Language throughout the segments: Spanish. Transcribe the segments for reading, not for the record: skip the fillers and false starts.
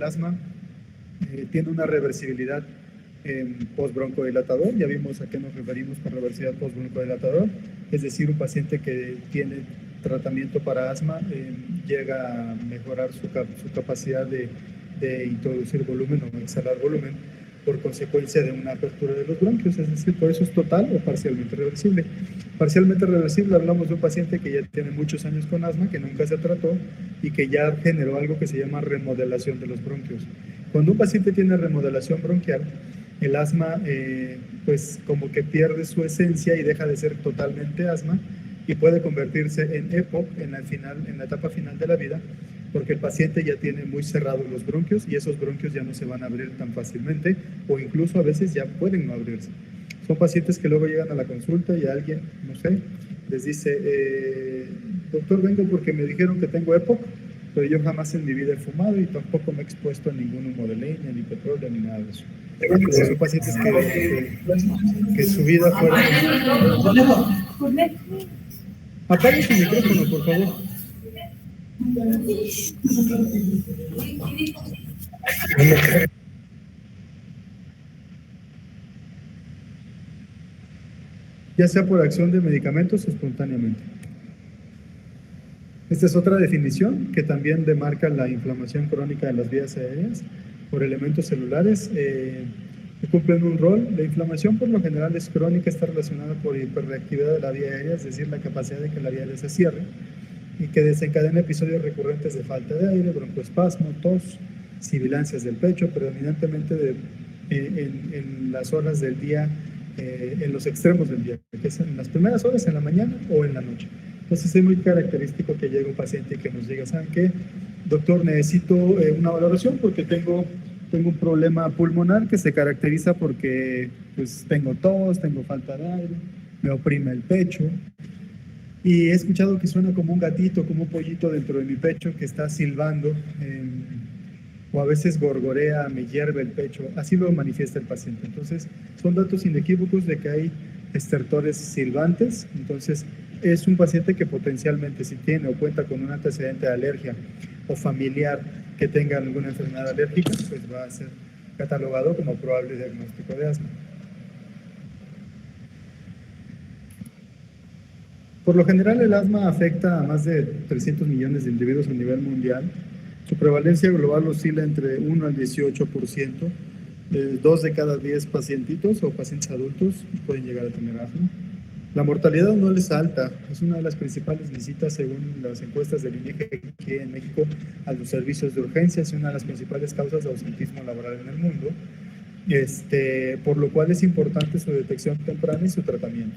asma tiene una reversibilidad postbroncodilatador. Ya vimos a qué nos referimos con reversibilidad postbroncodilatador, es decir, un paciente que tiene tratamiento para asma llega a mejorar su capacidad de introducir volumen o exhalar volumen por consecuencia de una apertura de los bronquios, es decir, por eso es total o parcialmente reversible. Parcialmente reversible hablamos de un paciente que ya tiene muchos años con asma, que nunca se trató y que ya generó algo que se llama remodelación de los bronquios. Cuando un paciente tiene remodelación bronquial, el asma pues como que pierde su esencia y deja de ser totalmente asma y puede convertirse en EPOC en la etapa final de la vida, porque el paciente ya tiene muy cerrados los bronquios y esos bronquios ya no se van a abrir tan fácilmente o incluso a veces ya pueden no abrirse. Son pacientes que luego llegan a la consulta y alguien, no sé, les dice, doctor, vengo porque me dijeron que tengo EPOC, pero yo jamás en mi vida he fumado y tampoco me he expuesto a ningún humo de leña, ni petróleo, ni nada de eso. Son pacientes que su vida fuera... Apague su micrófono, por favor. Ya sea por acción de medicamentos o espontáneamente. Esta es otra definición que también demarca la inflamación crónica de las vías aéreas por elementos celulares que cumplen un rol. La inflamación por lo general es crónica, está relacionada por hiperreactividad de la vía aérea, es decir, la capacidad de que la vía aérea se cierre y que desencadena episodios recurrentes de falta de aire, broncoespasmo, tos, sibilancias del pecho, predominantemente en las horas del día, en los extremos del día, que es en las primeras horas, en la mañana o en la noche. Entonces es muy característico que llegue un paciente y que nos diga, ¿saben qué? Doctor, necesito una valoración porque tengo un problema pulmonar que se caracteriza porque pues, tengo tos, tengo falta de aire, me oprime el pecho. Y he escuchado que suena como un gatito, como un pollito dentro de mi pecho que está silbando, o a veces gorgorea, me hierve el pecho. Así lo manifiesta el paciente. Entonces, son datos inequívocos de que hay estertores silbantes. Entonces, es un paciente que potencialmente, si tiene o cuenta con un antecedente de alergia o familiar que tenga alguna enfermedad alérgica, pues va a ser catalogado como probable diagnóstico de asma. Por lo general, el asma afecta a más de 300 millones de individuos a nivel mundial. Su prevalencia global oscila entre 1 al 18%. 2 de cada 10 pacientitos o pacientes adultos pueden llegar a tener asma. La mortalidad no es alta, es una de las principales visitas según las encuestas del INEGI aquí en México a los servicios de urgencias y una de las principales causas de ausentismo laboral en el mundo, por lo cual es importante su detección temprana y su tratamiento.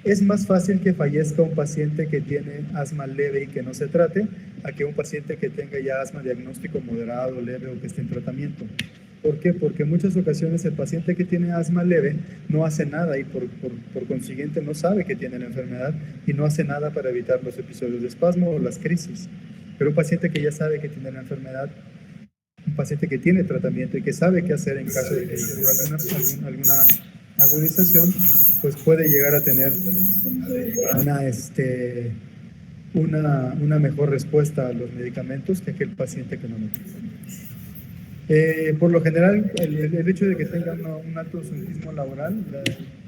Es más fácil que fallezca un paciente que tiene asma leve y que no se trate, a que un paciente que tenga ya asma diagnóstico moderado, leve o que esté en tratamiento. ¿Por qué? Porque en muchas ocasiones el paciente que tiene asma leve no hace nada y por consiguiente no sabe que tiene la enfermedad y no hace nada para evitar los episodios de espasmo o las crisis. Pero un paciente que ya sabe que tiene la enfermedad, un paciente que tiene tratamiento y que sabe qué hacer en caso de que ocurra alguna agudización, pues puede llegar a tener una mejor respuesta a los medicamentos que aquel paciente que no lo tiene. Por lo general, el hecho de que tengan un alto ausentismo laboral,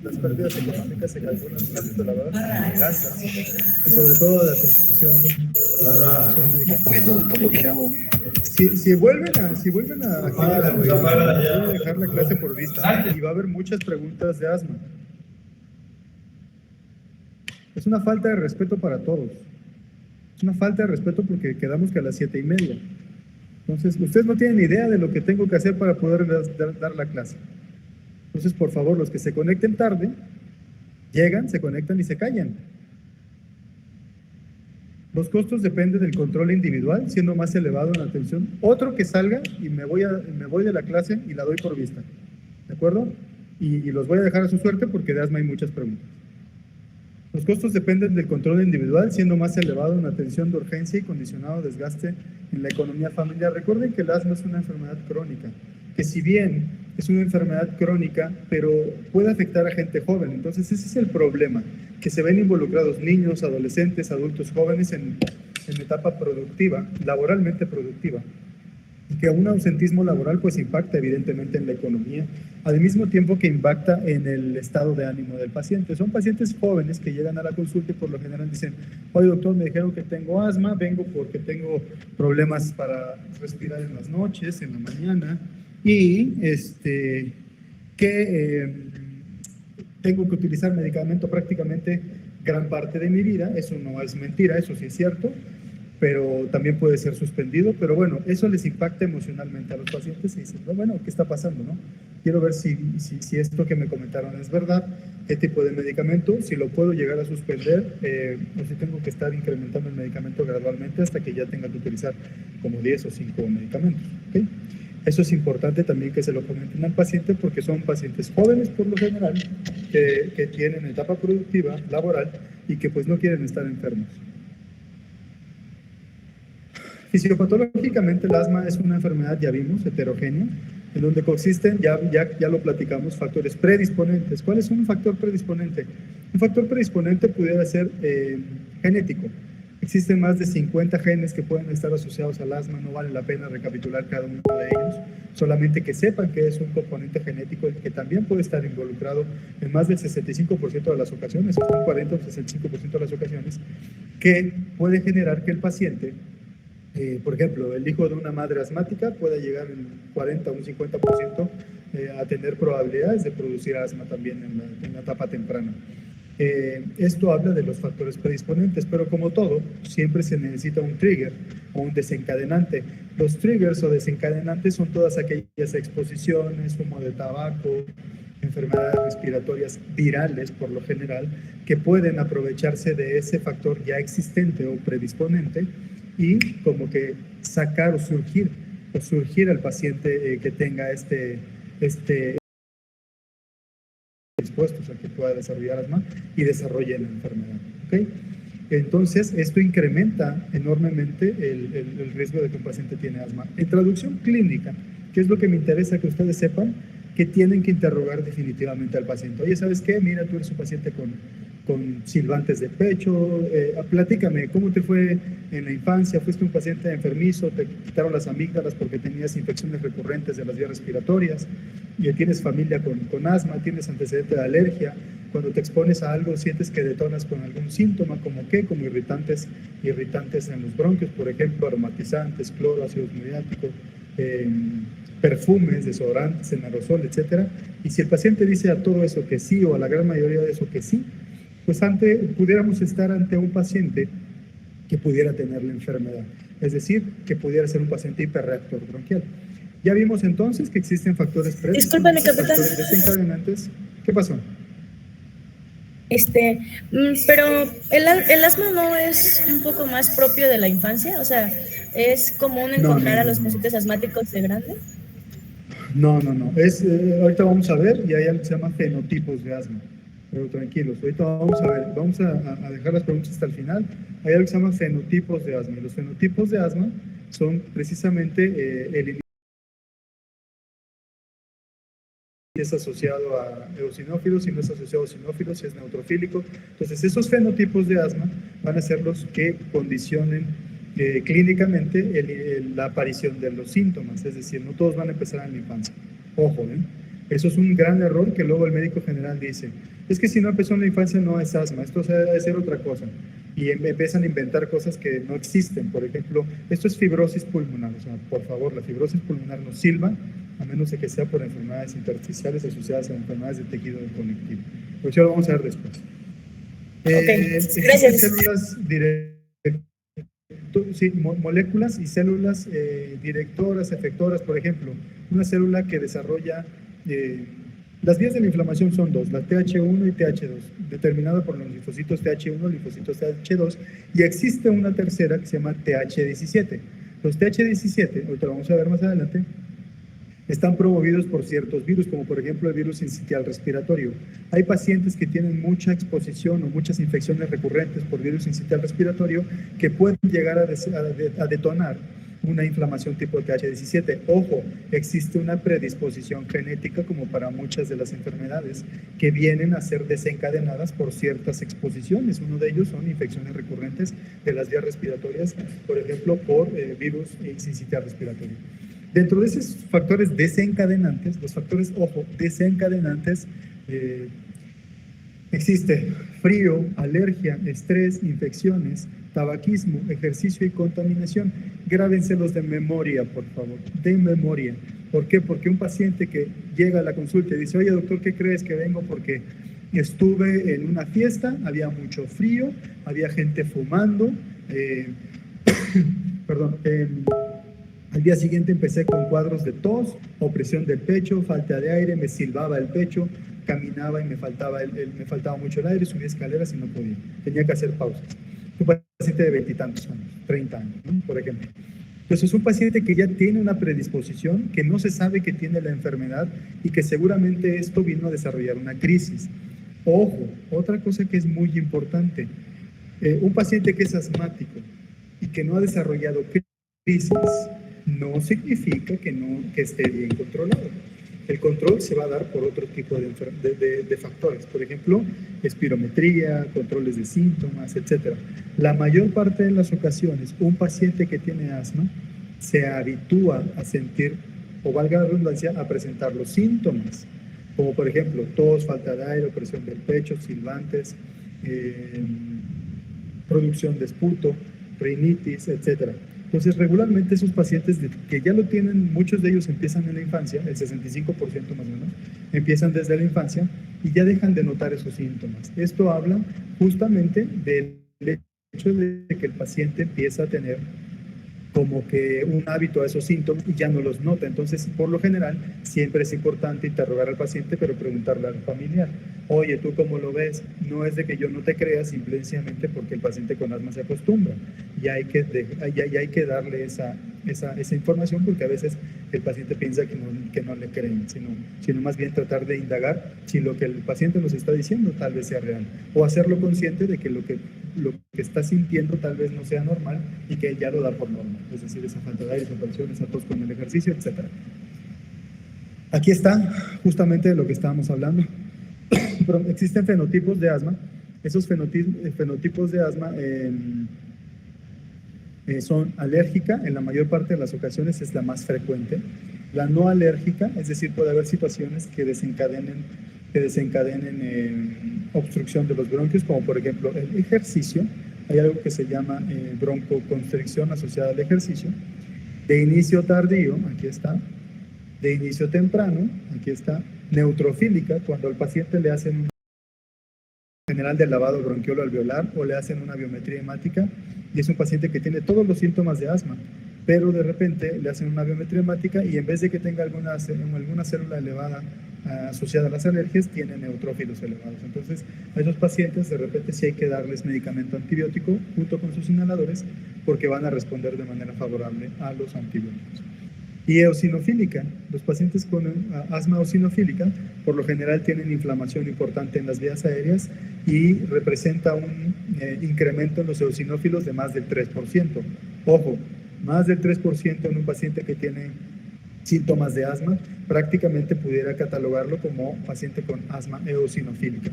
las pérdidas económicas se calculan en el ámbito laboral en gastos, y sobre todo de atención médica. Si vuelven a voy a dejar la clase por vista y va a haber muchas preguntas de asma. Es una falta de respeto para todos. Es una falta de respeto porque quedamos que a las 7:30. Entonces, ustedes no tienen idea de lo que tengo que hacer para poder dar la clase. Entonces, por favor, los que se conecten tarde, llegan, se conectan y se callan. Los costos dependen del control individual, siendo más elevado en la atención. Otro que salga y me voy de la clase y la doy por vista. ¿De acuerdo? Y los voy a dejar a su suerte porque de asma hay muchas preguntas. Los costos dependen del control individual, siendo más elevado en atención de urgencia y condicionado desgaste en la economía familiar. Recuerden que el asma es una enfermedad crónica, que si bien es una enfermedad crónica, pero puede afectar a gente joven. Entonces ese es el problema, que se ven involucrados niños, adolescentes, adultos jóvenes en etapa productiva, laboralmente productiva. que un ausentismo laboral pues impacta evidentemente en la economía, al mismo tiempo que impacta en el estado de ánimo del paciente. Son pacientes jóvenes que llegan a la consulta y por lo general dicen, oye doctor, me dijeron que tengo asma, vengo porque tengo problemas para respirar en las noches, en la mañana, y tengo que utilizar medicamento prácticamente gran parte de mi vida. Eso no es mentira, eso sí es cierto, pero también puede ser suspendido. Pero bueno, eso les impacta emocionalmente a los pacientes y dicen, bueno, ¿qué está pasando, no? Quiero ver si esto que me comentaron es verdad, qué tipo de medicamento, si lo puedo llegar a suspender, o si tengo que estar incrementando el medicamento gradualmente hasta que ya tenga que utilizar como 10 o 5 medicamentos, ¿ok? Eso es importante también que se lo comenten al paciente, porque son pacientes jóvenes por lo general, que tienen etapa productiva, laboral, y que pues no quieren estar enfermos. Fisiopatológicamente el asma es una enfermedad, ya vimos, heterogénea, en donde coexisten, ya lo platicamos, factores predisponentes. ¿Cuál es un factor predisponente? Un factor predisponente pudiera ser genético. Existen más de 50 genes que pueden estar asociados al asma, no vale la pena recapitular cada uno de ellos, solamente que sepan que es un componente genético que también puede estar involucrado en más del 65% de las ocasiones, hasta un 40 o 65% de las ocasiones, que puede generar que el paciente, por ejemplo, el hijo de una madre asmática puede llegar en 40 o un 50% a tener probabilidades de producir asma también en la etapa temprana. Esto habla de los factores predisponentes, pero como todo, siempre se necesita un trigger o un desencadenante. Los triggers o desencadenantes son todas aquellas exposiciones, humo de tabaco, enfermedades respiratorias virales por lo general, que pueden aprovecharse de ese factor ya existente o predisponente y como que sacar o surgir al paciente que tenga dispuestos a que pueda desarrollar asma y desarrolle la enfermedad, ¿ok? Entonces, esto incrementa enormemente el riesgo de que un paciente tiene asma. En traducción clínica, ¿qué es lo que me interesa que ustedes sepan? Que tienen que interrogar definitivamente al paciente. Oye, ¿sabes qué? Mira, tú eres un paciente con silbantes de pecho, platícame, ¿cómo te fue en la infancia? ¿Fuiste un paciente enfermizo? ¿Te quitaron las amígdalas porque tenías infecciones recurrentes de las vías respiratorias? ¿Y tienes familia con asma? ¿Tienes antecedente de alergia? Cuando te expones a algo, ¿sientes que detonas con algún síntoma? ¿Como qué? Como irritantes en los bronquios, por ejemplo, aromatizantes, cloro, ácidos muriáticos, perfumes, desodorantes en aerosol, etcétera. Y si el paciente dice a todo eso que sí, o a la gran mayoría de eso que sí, pues pudiéramos estar ante un paciente que pudiera tener la enfermedad, es decir, que pudiera ser un paciente hiperreactor bronquial. Ya vimos entonces que existen factores Discúlpame, capitán. Factores desencadenantes. ¿Qué pasó? Pero el asma no es un poco más propio de la infancia, o sea, ¿es común encontrar a los pacientes asmáticos de grande? No. Ahorita vamos a ver, y hay algo que se llama fenotipos de asma. Pero tranquilos, ahorita vamos a ver, vamos a dejar las preguntas hasta el final. Hay algo que se llama fenotipos de asma, y los fenotipos de asma son precisamente el es asociado a eosinófilos, y no es asociado a eosinófilos, es neutrofílico. Entonces, esos fenotipos de asma van a ser los que condicionen clínicamente la aparición de los síntomas, es decir, no todos van a empezar en la infancia. Ojo, eso es un gran error que luego el médico general dice, es que si no empezó en la infancia no es asma, esto debe ser otra cosa. Y empiezan a inventar cosas que no existen. Por ejemplo, esto es fibrosis pulmonar. O sea, por favor, la fibrosis pulmonar no sirva, a menos de que sea por enfermedades intersticiales asociadas a enfermedades de tejido conectivo. Pero ya lo vamos a ver después. Gracias. Células moléculas y células directoras, efectoras. Por ejemplo, una célula que desarrolla... las vías de la inflamación son dos, la TH1 y TH2, determinada por los linfocitos TH1 y linfocitos TH2, y existe una tercera que se llama TH17. Los TH17, ahorita lo vamos a ver más adelante, están promovidos por ciertos virus, como por ejemplo el virus sincitial respiratorio. Hay pacientes que tienen mucha exposición o muchas infecciones recurrentes por virus sincitial respiratorio que pueden llegar a detonar una inflamación tipo TH17. Ojo, existe una predisposición genética como para muchas de las enfermedades que vienen a ser desencadenadas por ciertas exposiciones. Uno de ellos son infecciones recurrentes de las vías respiratorias, por ejemplo, por virus sincitial respiratorio. Dentro de esos factores desencadenantes, los factores, ojo, desencadenantes, existe frío, alergia, estrés, infecciones, tabaquismo, ejercicio y contaminación. Grábenselos de memoria, por favor, de memoria. ¿Por qué? Porque un paciente que llega a la consulta y dice, oye, doctor, ¿qué crees que vengo? Porque estuve en una fiesta, había mucho frío, había gente fumando, perdón, al día siguiente empecé con cuadros de tos, opresión del pecho, falta de aire, me silbaba el pecho, caminaba y me faltaba mucho el aire, subía escaleras y no podía. Tenía que hacer pausas. Un paciente de 20 y tantos años, 30 años, ¿no? Por ejemplo. Entonces, es un paciente que ya tiene una predisposición, que no se sabe que tiene la enfermedad y que seguramente esto vino a desarrollar una crisis. Ojo, otra cosa que es muy importante, un paciente que es asmático y que no ha desarrollado crisis, no significa que esté bien controlado. El control se va a dar por otro tipo de factores, por ejemplo, espirometría, controles de síntomas, etc. La mayor parte de las ocasiones, un paciente que tiene asma se habitúa a sentir, o valga la redundancia, a presentar los síntomas, como por ejemplo tos, falta de aire, opresión del pecho, silbantes, producción de esputo, rinitis, etc. Entonces, regularmente esos pacientes que ya lo tienen, muchos de ellos empiezan en la infancia, el 65% más o menos, empiezan desde la infancia y ya dejan de notar esos síntomas. Esto habla justamente del hecho de que el paciente empieza a tener como que un hábito a esos síntomas y ya no los nota. Entonces, por lo general, siempre es importante interrogar al paciente, pero preguntarle al familiar, oye, ¿tú cómo lo ves? No es de que yo no te crea, simplemente porque el paciente con asma se acostumbra. Y hay que darle esa información, porque a veces el paciente piensa que no le creen, sino más bien tratar de indagar si lo que el paciente nos está diciendo tal vez sea real, o hacerlo consciente de que lo que está sintiendo tal vez no sea normal y que él ya lo da por normal, es decir, esa falta de aire, esa presión, esa tos con el ejercicio, etc. Aquí está justamente de lo que estábamos hablando. Pero existen fenotipos de asma. Esos fenotipos de asma son alérgica, en la mayor parte de las ocasiones es la más frecuente. La no alérgica, es decir, puede haber situaciones que desencadenen obstrucción de los bronquios, como por ejemplo el ejercicio. Hay algo que se llama broncoconstricción asociada al ejercicio. De inicio tardío, aquí está. De inicio temprano, aquí está. Neutrofílica, cuando al paciente le hacen un general de lavado bronquiolo alveolar o le hacen una biometría hemática y es un paciente que tiene todos los síntomas de asma, pero de repente le hacen una biometría hemática y en vez de que tenga alguna célula elevada asociada a las alergias, tiene neutrófilos elevados. Entonces, a esos pacientes de repente sí hay que darles medicamento antibiótico junto con sus inhaladores porque van a responder de manera favorable a los antibióticos. Y eosinofílica, los pacientes con asma eosinofílica por lo general tienen inflamación importante en las vías aéreas y representa un incremento en los eosinófilos de más del 3%. Ojo, más del 3% en un paciente que tiene síntomas de asma, prácticamente pudiera catalogarlo como paciente con asma eosinofílica,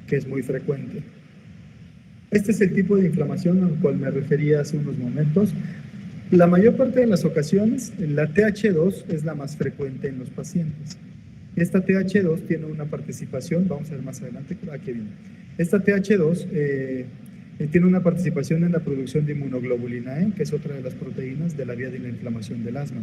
que es muy frecuente. Este es el tipo de inflamación al cual me refería hace unos momentos. La mayor parte de las ocasiones, la TH2 es la más frecuente en los pacientes. Esta TH2 tiene una participación, vamos a ver más adelante, aquí viene. Esta TH2 tiene una participación en la producción de inmunoglobulina E, que es otra de las proteínas de la vía de la inflamación del asma.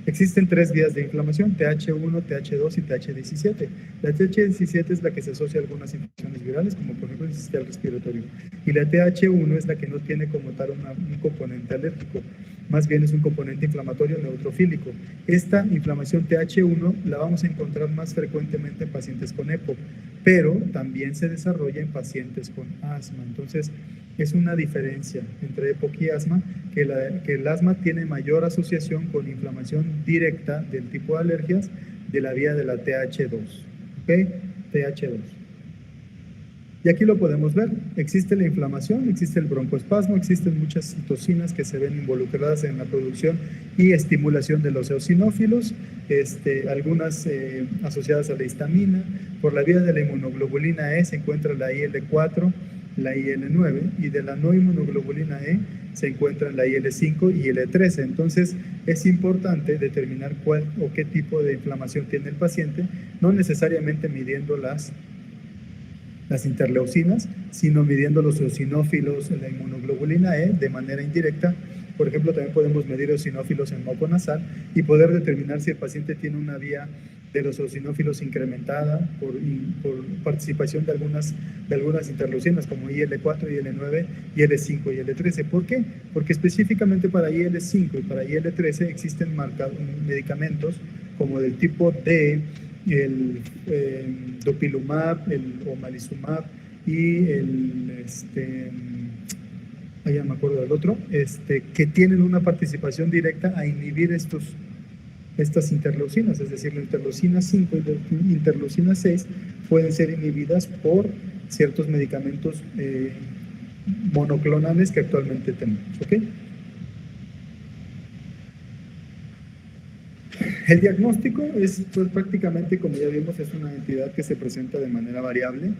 Existen 3 vías de inflamación, TH1, TH2 y TH17. La TH17 es la que se asocia a algunas infecciones virales, como por ejemplo el sistema respiratorio. Y la TH1 es la que no tiene como tal un componente alérgico, más bien es un componente inflamatorio neutrofílico. Esta inflamación TH1 la vamos a encontrar más frecuentemente en pacientes con EPO, pero también se desarrolla en pacientes con asma. Entonces, es una diferencia entre EPOC y asma, que el asma tiene mayor asociación con inflamación directa del tipo de alergias de la vía de la TH2. ¿Ok? TH2. Y aquí lo podemos ver. Existe la inflamación, existe el broncoespasmo, existen muchas citocinas que se ven involucradas en la producción y estimulación de los eosinófilos, algunas asociadas a la histamina. Por la vía de la inmunoglobulina E se encuentra la IL-4, la IL-9, y de la no inmunoglobulina E se encuentran la IL-5 y IL-13. Entonces, es importante determinar cuál o qué tipo de inflamación tiene el paciente, no necesariamente midiendo las interleucinas, sino midiendo los eosinófilos, la inmunoglobulina E de manera indirecta. Por ejemplo, también podemos medir eosinófilos en moco nasal y poder determinar si el paciente tiene una vía de los eosinófilos incrementada por participación de algunas interleucinas como IL-4, IL-9, IL-5 y IL-13. ¿Por qué? Porque específicamente para IL-5 y para IL-13 existen medicamentos como del tipo D, el dopilumab, el omalizumab y ya me acuerdo del otro, que tienen una participación directa a inhibir estas interleucinas, es decir, la interleucina 5 y la interleucina 6 pueden ser inhibidas por ciertos medicamentos monoclonales que actualmente tenemos, ¿ok? El diagnóstico es, pues, prácticamente, como ya vimos, es una entidad que se presenta de manera variable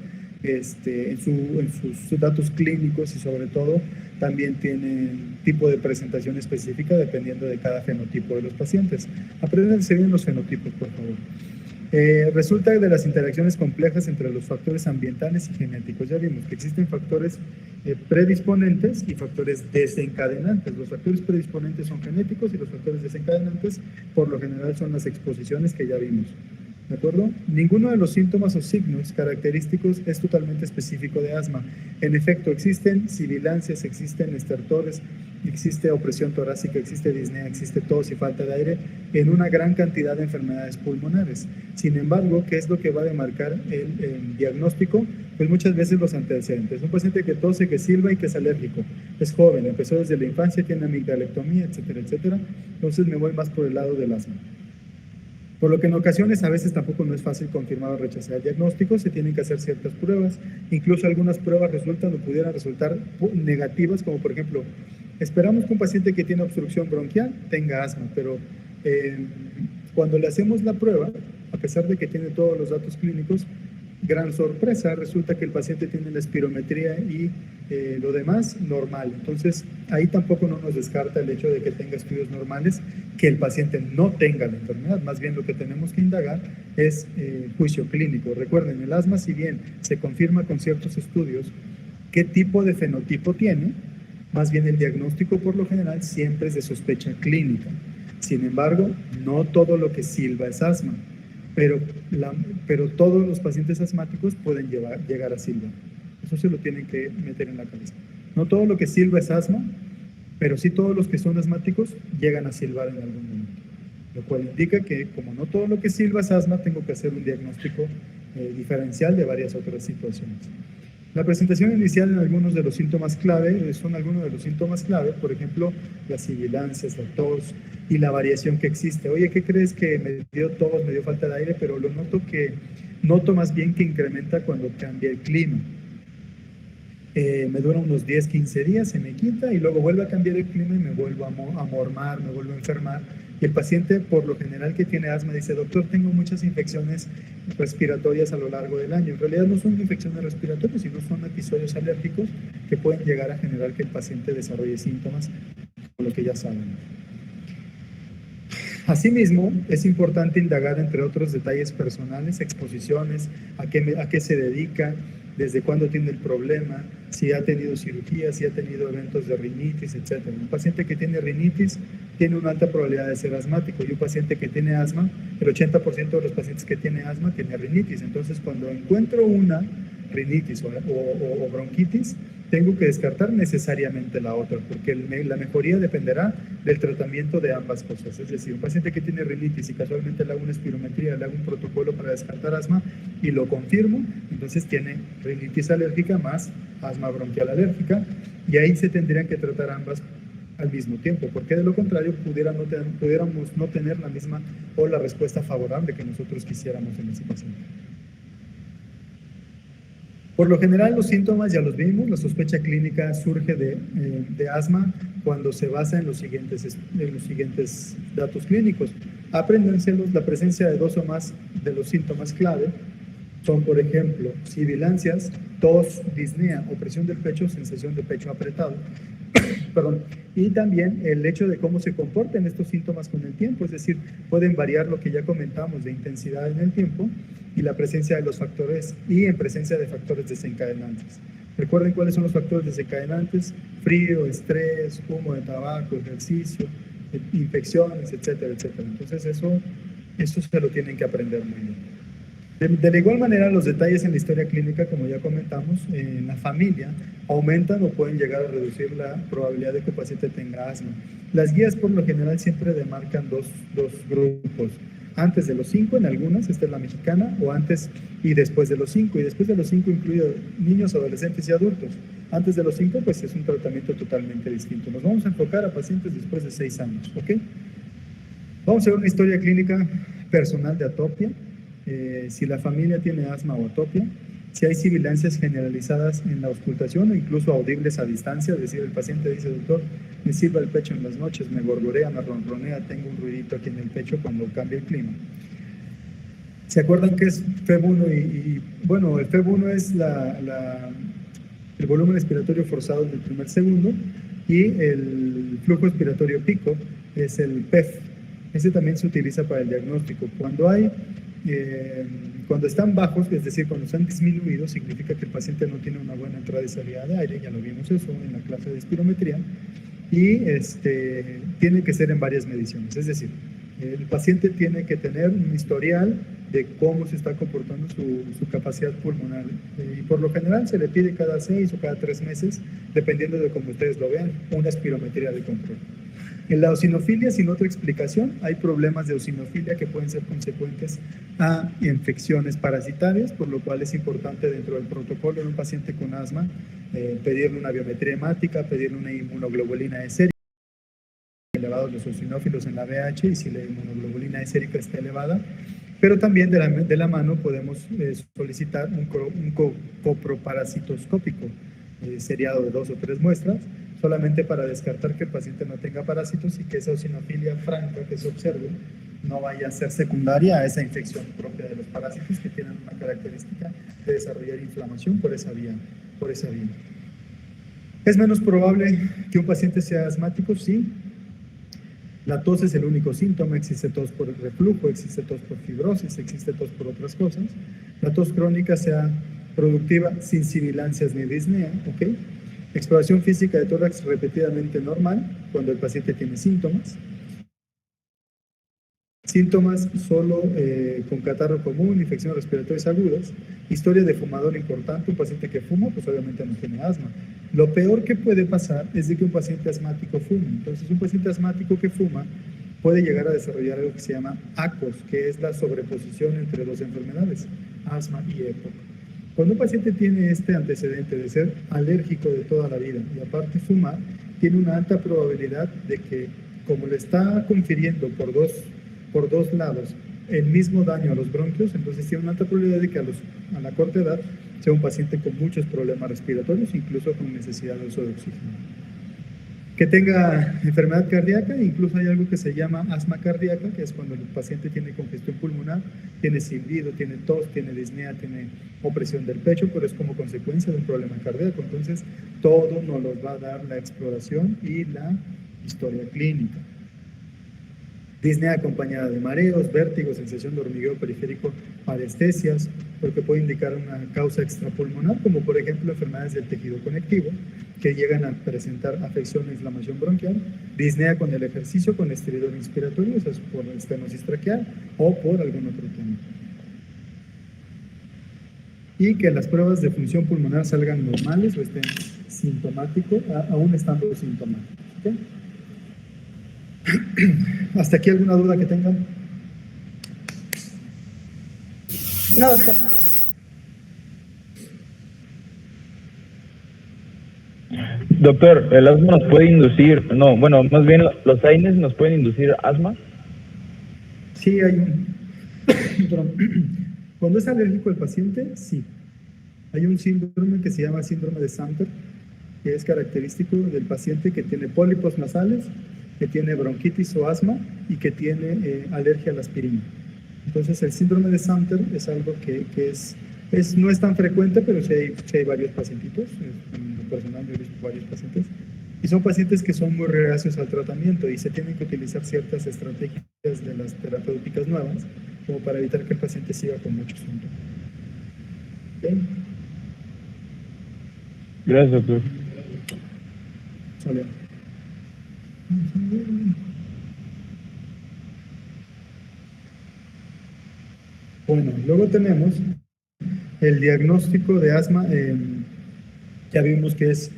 en sus datos clínicos y sobre todo también tiene tipo de presentación específica dependiendo de cada fenotipo de los pacientes. Apréndanse bien los fenotipos, por favor. Resulta de las interacciones complejas entre los factores ambientales y genéticos. Ya vimos que existen factores predisponentes y factores desencadenantes. Los factores predisponentes son genéticos y los factores desencadenantes por lo general son las exposiciones que ya vimos. ¿De acuerdo? Ninguno de los síntomas o signos característicos es totalmente específico de asma. En efecto, existen sibilancias, existen estertores, existe opresión torácica, existe disnea, existe tos y falta de aire en una gran cantidad de enfermedades pulmonares. Sin embargo, ¿qué es lo que va a demarcar el diagnóstico? Pues muchas veces los antecedentes. Un paciente que tose, que silba y que es alérgico. Es joven, empezó desde la infancia, tiene amigdalectomía, etcétera, etcétera. Entonces me voy más por el lado del asma. Por lo que en ocasiones a veces tampoco no es fácil confirmar o rechazar el diagnóstico, se tienen que hacer ciertas pruebas, incluso algunas pruebas resultan o pudieran resultar negativas, como por ejemplo, esperamos que un paciente que tiene obstrucción bronquial tenga asma, pero cuando le hacemos la prueba, a pesar de que tiene todos los datos clínicos, gran sorpresa, resulta que el paciente tiene la espirometría y lo demás normal. Entonces, ahí tampoco no nos descarta el hecho de que tenga estudios normales, que el paciente no tenga la enfermedad. Más bien lo que tenemos que indagar es juicio clínico. Recuerden, el asma, si bien se confirma con ciertos estudios qué tipo de fenotipo tiene, más bien el diagnóstico por lo general siempre es de sospecha clínica. Sin embargo, no todo lo que silba es asma. Pero todos los pacientes asmáticos pueden llegar a silbar. Eso se lo tienen que meter en la cabeza. No todo lo que silba es asma, pero sí todos los que son asmáticos llegan a silbar en algún momento. Lo cual indica que, como no todo lo que silba es asma, tengo que hacer un diagnóstico diferencial de varias otras situaciones. La presentación inicial en algunos de los síntomas clave son algunos de los síntomas clave, por ejemplo, las sibilancias, la tos y la variación que existe. Oye, ¿qué crees que me dio tos, me dio falta de aire? Pero noto más bien que incrementa cuando cambia el clima. Me dura unos 10, 15 días, se me quita y luego vuelve a cambiar el clima y me vuelvo a mormar, me vuelvo a enfermar. Y el paciente, por lo general que tiene asma, dice, doctor, tengo muchas infecciones respiratorias a lo largo del año. En realidad no son infecciones respiratorias, sino son episodios alérgicos que pueden llegar a generar que el paciente desarrolle síntomas, como lo que ya saben. Asimismo, es importante indagar, entre otros detalles personales, exposiciones, a qué se dedica, desde cuándo tiene el problema, si ha tenido cirugía, si ha tenido eventos de rinitis, etc. Un paciente que tiene rinitis tiene una alta probabilidad de ser asmático y un paciente que tiene asma, el 80% de los pacientes que tienen asma tiene rinitis. Entonces, cuando encuentro una rinitis o bronquitis, tengo que descartar necesariamente la otra, porque la mejoría dependerá del tratamiento de ambas cosas. Es decir, un paciente que tiene rinitis y casualmente le hago una espirometría, le hago un protocolo para descartar asma y lo confirmo, entonces tiene rinitis alérgica más asma bronquial alérgica, y ahí se tendrían que tratar ambas al mismo tiempo, porque de lo contrario pudiéramos no tener la misma o la respuesta favorable que nosotros quisiéramos en ese paciente. Por lo general, los síntomas ya los vimos. La sospecha clínica surge de asma cuando se basa en los siguientes datos clínicos. Apréndanselos. La presencia de 2 o más de los síntomas clave son, por ejemplo, sibilancias, tos, disnea, opresión del pecho, sensación de pecho apretado. perdón, y también el hecho de cómo se comportan estos síntomas con el tiempo, es decir, pueden variar lo que ya comentamos de intensidad en el tiempo y la presencia de los factores y en presencia de factores desencadenantes. Recuerden cuáles son los factores desencadenantes: frío, estrés, humo de tabaco, ejercicio, infecciones, etcétera, etcétera. Entonces eso se lo tienen que aprender muy bien. De la igual manera, los detalles en la historia clínica, como ya comentamos, en la familia aumentan o pueden llegar a reducir la probabilidad de que el paciente tenga asma. Las guías por lo general siempre demarcan dos grupos: antes de los 5 en algunas, esta es la mexicana, o antes y después de los 5, y después de los 5 incluye niños, adolescentes y adultos. Antes de los 5, pues es un tratamiento totalmente distinto. Nos vamos a enfocar a pacientes después de 6 años, ¿ok? Vamos a ver una historia clínica personal de atopia. Si la familia tiene asma o atopia, si hay sibilancias generalizadas en la auscultación o incluso audibles a distancia, es decir, el paciente dice: doctor, me silba el pecho en las noches, me gorgorea, me ronronea, tengo un ruidito aquí en el pecho cuando cambia el clima. ¿Se acuerdan qué es FEB1? Bueno, el FEB1 es el volumen respiratorio forzado en el primer segundo, y el flujo expiratorio pico es el PEF. Ese también se utiliza para el diagnóstico. Cuando están bajos, es decir, cuando están disminuidos, significa que el paciente no tiene una buena entrada y salida de aire. Ya lo vimos eso en la clase de espirometría. Y tiene que ser en varias mediciones. Es decir, el paciente tiene que tener un historial de cómo se está comportando su capacidad pulmonar. Y por lo general se le pide cada 6 o cada 3 meses, dependiendo de cómo ustedes lo vean, una espirometría de control. En la eosinofilia, sin otra explicación, hay problemas de eosinofilia que pueden ser consecuentes a infecciones parasitarias, por lo cual es importante dentro del protocolo en un paciente con asma pedirle una biometría hemática, pedirle una inmunoglobulina E sérica, elevados los eosinófilos en la BH, y si la inmunoglobulina E sérica está elevada. Pero también de la mano podemos solicitar un coproparasitoscópico seriado de 2 o 3 muestras, solamente para descartar que el paciente no tenga parásitos y que esa eosinofilia franca que se observe no vaya a ser secundaria a esa infección propia de los parásitos, que tienen una característica de desarrollar inflamación por esa vía. ¿Es menos probable que un paciente sea asmático? Sí. La tos es el único síntoma. Existe tos por reflujo, existe tos por fibrosis, existe tos por otras cosas. La tos crónica sea productiva sin sibilancias ni disnea, ¿ok? Exploración física de tórax repetidamente normal cuando el paciente tiene síntomas. Síntomas solo con catarro común, infecciones respiratorias agudas. Historia de fumador importante: un paciente que fuma, pues obviamente no tiene asma. Lo peor que puede pasar es de que un paciente asmático fume. Entonces, un paciente asmático que fuma puede llegar a desarrollar algo que se llama ACOS, que es la sobreposición entre 2 enfermedades, asma y EPOC. Cuando un paciente tiene este antecedente de ser alérgico de toda la vida y aparte fumar, tiene una alta probabilidad de que, como le está confiriendo por dos lados el mismo daño a los bronquios, entonces tiene una alta probabilidad de que a la corta edad sea un paciente con muchos problemas respiratorios, incluso con necesidad de uso de oxígeno. Que tenga enfermedad cardíaca, incluso hay algo que se llama asma cardíaca, que es cuando el paciente tiene congestión pulmonar, tiene silbido, tiene tos, tiene disnea, tiene opresión del pecho, pero es como consecuencia de un problema cardíaco. Entonces, todo nos lo va a dar la exploración y la historia clínica. Disnea acompañada de mareos, vértigos, sensación de hormigueo periférico, parestesias, porque puede indicar una causa extrapulmonar, como por ejemplo enfermedades del tejido conectivo, que llegan a presentar afección o inflamación bronquial. Disnea con el ejercicio, con estridor inspiratorio, eso es por estenosis traqueal o por algún otro tema. Y que las pruebas de función pulmonar salgan normales o estén sintomáticos, aún estando sintomáticos. ¿Okay? ¿Hasta aquí alguna duda que tengan? No, doctor. Doctor, ¿el asma nos puede inducir, más bien los AINES nos pueden inducir asma? Sí, hay cuando es alérgico el paciente, sí. Hay un síndrome que se llama síndrome de Samter, que es característico del paciente que tiene pólipos nasales, que tiene bronquitis o asma y que tiene alergia a la aspirina. Entonces, el síndrome de Samter es algo que no es tan frecuente, pero sí hay varios pacientitos. En lo personal, yo he visto varios pacientes Y son pacientes que son muy reacios al tratamiento y se tienen que utilizar ciertas estrategias de las terapéuticas nuevas como para evitar que el paciente siga con muchos síntomas. ¿Okay? Gracias, doctor. Sale. Bueno, luego tenemos el diagnóstico de asma. Ya vimos que es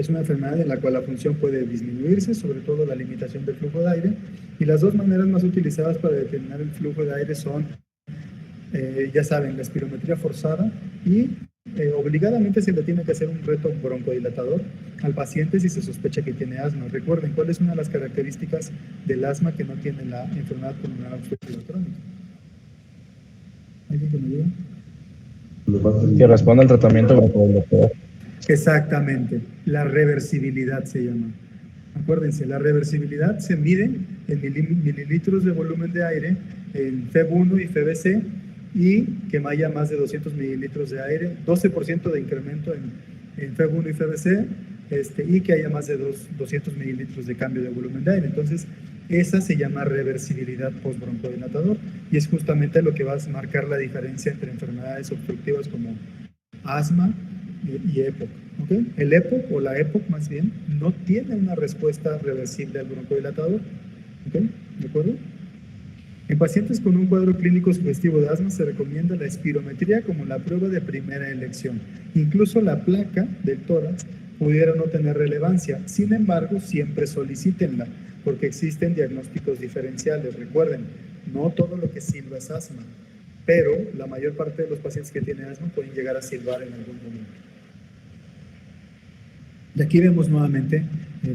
una enfermedad en la cual la función puede disminuirse, sobre todo la limitación del flujo de aire. Y las dos maneras más utilizadas para determinar el flujo de aire son, ya saben, la espirometría forzada y obligadamente se le tiene que hacer un reto broncodilatador al paciente si se sospecha que tiene asma. Recuerden, ¿cuál es una de las características del asma que no tiene la enfermedad pulmonar obstructiva crónica? ¿Alguien que me diga? Que responda al tratamiento broncodilatador. Exactamente, la reversibilidad se llama. Acuérdense, la reversibilidad se mide en mililitros de volumen de aire, en FEB1 y FEBC, y que haya más de 200 mililitros de aire, 12% de incremento en FEB1 y FEBC, y que haya más de 200 mililitros de cambio de volumen de aire. Entonces, esa se llama reversibilidad postbroncodilatador, y es justamente lo que va a marcar la diferencia entre enfermedades obstructivas como asma y EPOC. ¿Okay? El EPOC, o la EPOC más bien, no tiene una respuesta reversible al broncodilatador. ¿Okay? ¿De acuerdo? En pacientes con un cuadro clínico sugestivo de asma se recomienda la espirometría como la prueba de primera elección. Incluso la placa del tórax pudiera no tener relevancia. Sin embargo, siempre solicítenla, porque existen diagnósticos diferenciales. Recuerden, no todo lo que silba es asma, pero la mayor parte de los pacientes que tienen asma pueden llegar a silbar en algún momento. Y aquí vemos nuevamente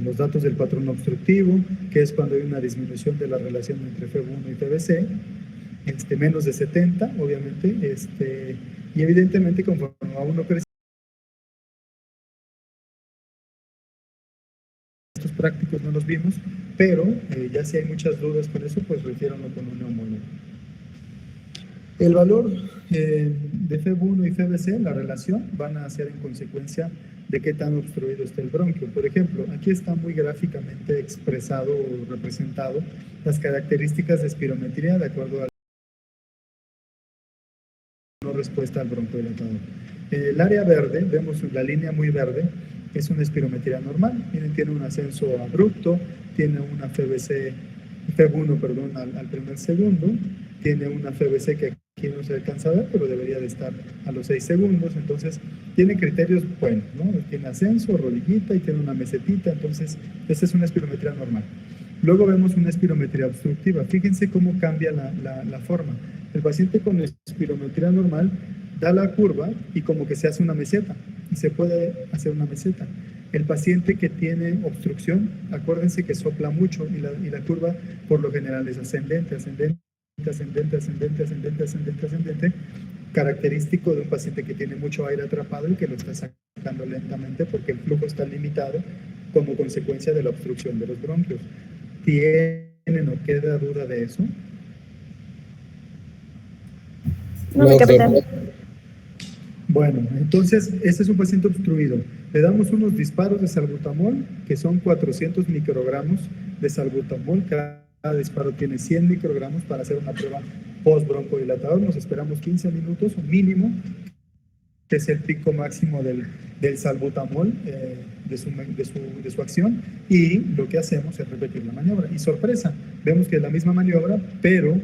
los datos del patrón obstructivo, que es cuando hay una disminución de la relación entre FEB1 y FEBC, menos de 70, obviamente, y evidentemente conforme a uno crece, estos prácticos no los vimos, pero ya si hay muchas dudas con eso, pues refiéranlo con un neumólogo. El valor de FEB1 y FEBC, la relación, van a ser en consecuencia de qué tan obstruido está el bronquio. Por ejemplo, aquí está muy gráficamente expresado o representado las características de espirometría de acuerdo a la respuesta al broncodilatador. En el área verde, vemos la línea muy verde, es una espirometría normal. Miren, tiene un ascenso abrupto, tiene una FEB1, perdón, al primer segundo, tiene una FEBC que aquí no se alcanza a ver, pero debería de estar a los 6 segundos, entonces tiene criterios buenos, ¿no? Tiene ascenso, rodillita y tiene una mesetita, entonces esta es una espirometría normal. Luego vemos una espirometría obstructiva. Fíjense cómo cambia la forma. El paciente con espirometría normal da la curva y como que se hace una meseta, y se puede hacer una meseta. El paciente que tiene obstrucción, acuérdense que sopla mucho y la curva por lo general es ascendente, ascendente, ascendente, ascendente, ascendente, ascendente, ascendente, característico de un paciente que tiene mucho aire atrapado y que lo está sacando lentamente porque el flujo está limitado como consecuencia de la obstrucción de los bronquios. ¿Tienen o queda duda de eso? No, capitán. Bueno, entonces, este es un paciente obstruido. Le damos unos disparos de salbutamol, que son 400 microgramos de salbutamol. Cada disparo tiene 100 microgramos para hacer una prueba post-broncodilatador. Nos esperamos 15 minutos, o mínimo, que es el pico máximo del salbutamol, de su acción. Y lo que hacemos es repetir la maniobra. Y sorpresa, vemos que es la misma maniobra, pero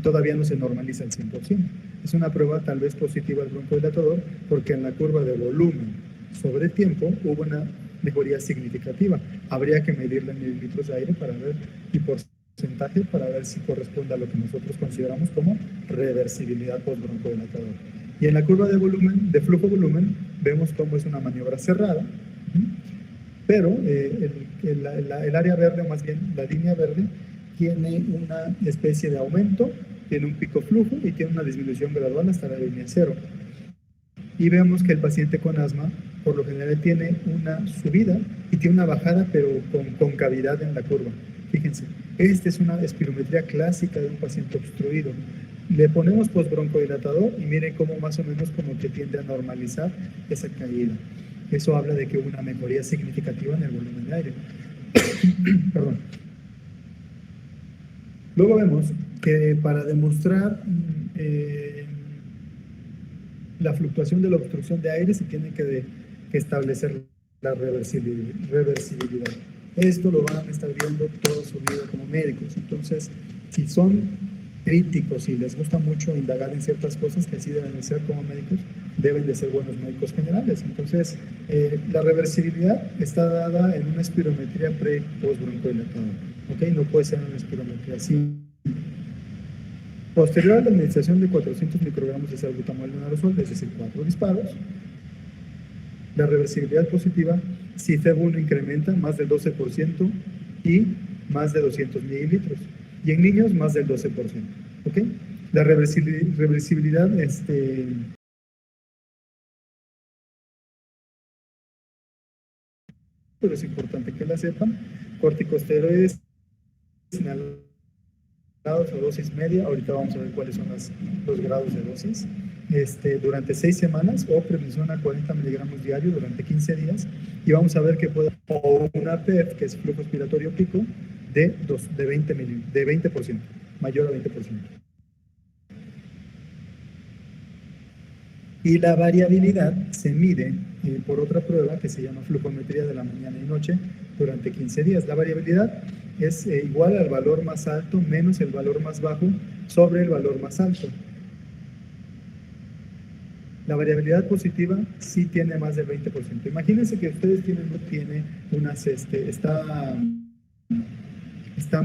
todavía no se normaliza al 100%. Es una prueba tal vez positiva al broncodilatador porque en la curva de volumen sobre tiempo hubo una mejoría significativa. Habría que medirla en mililitros de aire para ver, y porcentaje para ver si corresponde a lo que nosotros consideramos como reversibilidad post-broncodilatador. Y en la curva de volumen, de flujo-volumen, vemos cómo es una maniobra cerrada, pero el área verde, o más bien la línea verde, tiene una especie de aumento, tiene un pico flujo y tiene una disminución gradual hasta la línea cero. Y vemos que el paciente con asma, por lo general, tiene una subida y tiene una bajada, pero con concavidad en la curva. Fíjense, esta es una espirometría clásica de un paciente obstruido. Le ponemos postbroncodilatador y miren cómo más o menos como que tiende a normalizar esa caída. Eso habla de que hubo una mejoría significativa en el volumen de aire. Perdón. Luego vemos que para demostrar la fluctuación de la obstrucción de aire se tiene que establecer la reversibilidad. Esto lo van a estar viendo toda su vida como médicos. Entonces, si son críticos y les gusta mucho indagar en ciertas cosas que así deben de ser como médicos, deben de ser buenos médicos generales. Entonces, la reversibilidad está dada en una espirometría pre-postbroncodilatadora. ¿Ok? No puede ser una espirometría así. Posterior a la administración de 400 microgramos de salbutamol en aerosol, es decir, 4 disparos, la reversibilidad positiva si FEV1 incrementa más del 12% y más de 200 mililitros. Y en niños, más del 12%. ¿Ok? La reversibilidad, pero es importante que la sepan. Corticosteroides inhalados a dosis media. Ahorita vamos a ver cuáles son los grados de dosis. Durante 6 semanas o prednisona 40 miligramos diario durante 15 días. Y vamos a ver que puede, o una PEF, que es flujo expiratorio pico, de 20%, mayor a 20%. Y la variabilidad se mide por otra prueba que se llama flujometría de la mañana y noche durante 15 días. La variabilidad es igual al valor más alto menos el valor más bajo sobre el valor más alto. La variabilidad positiva sí tiene más del 20%. Imagínense que ustedes tiene unas, está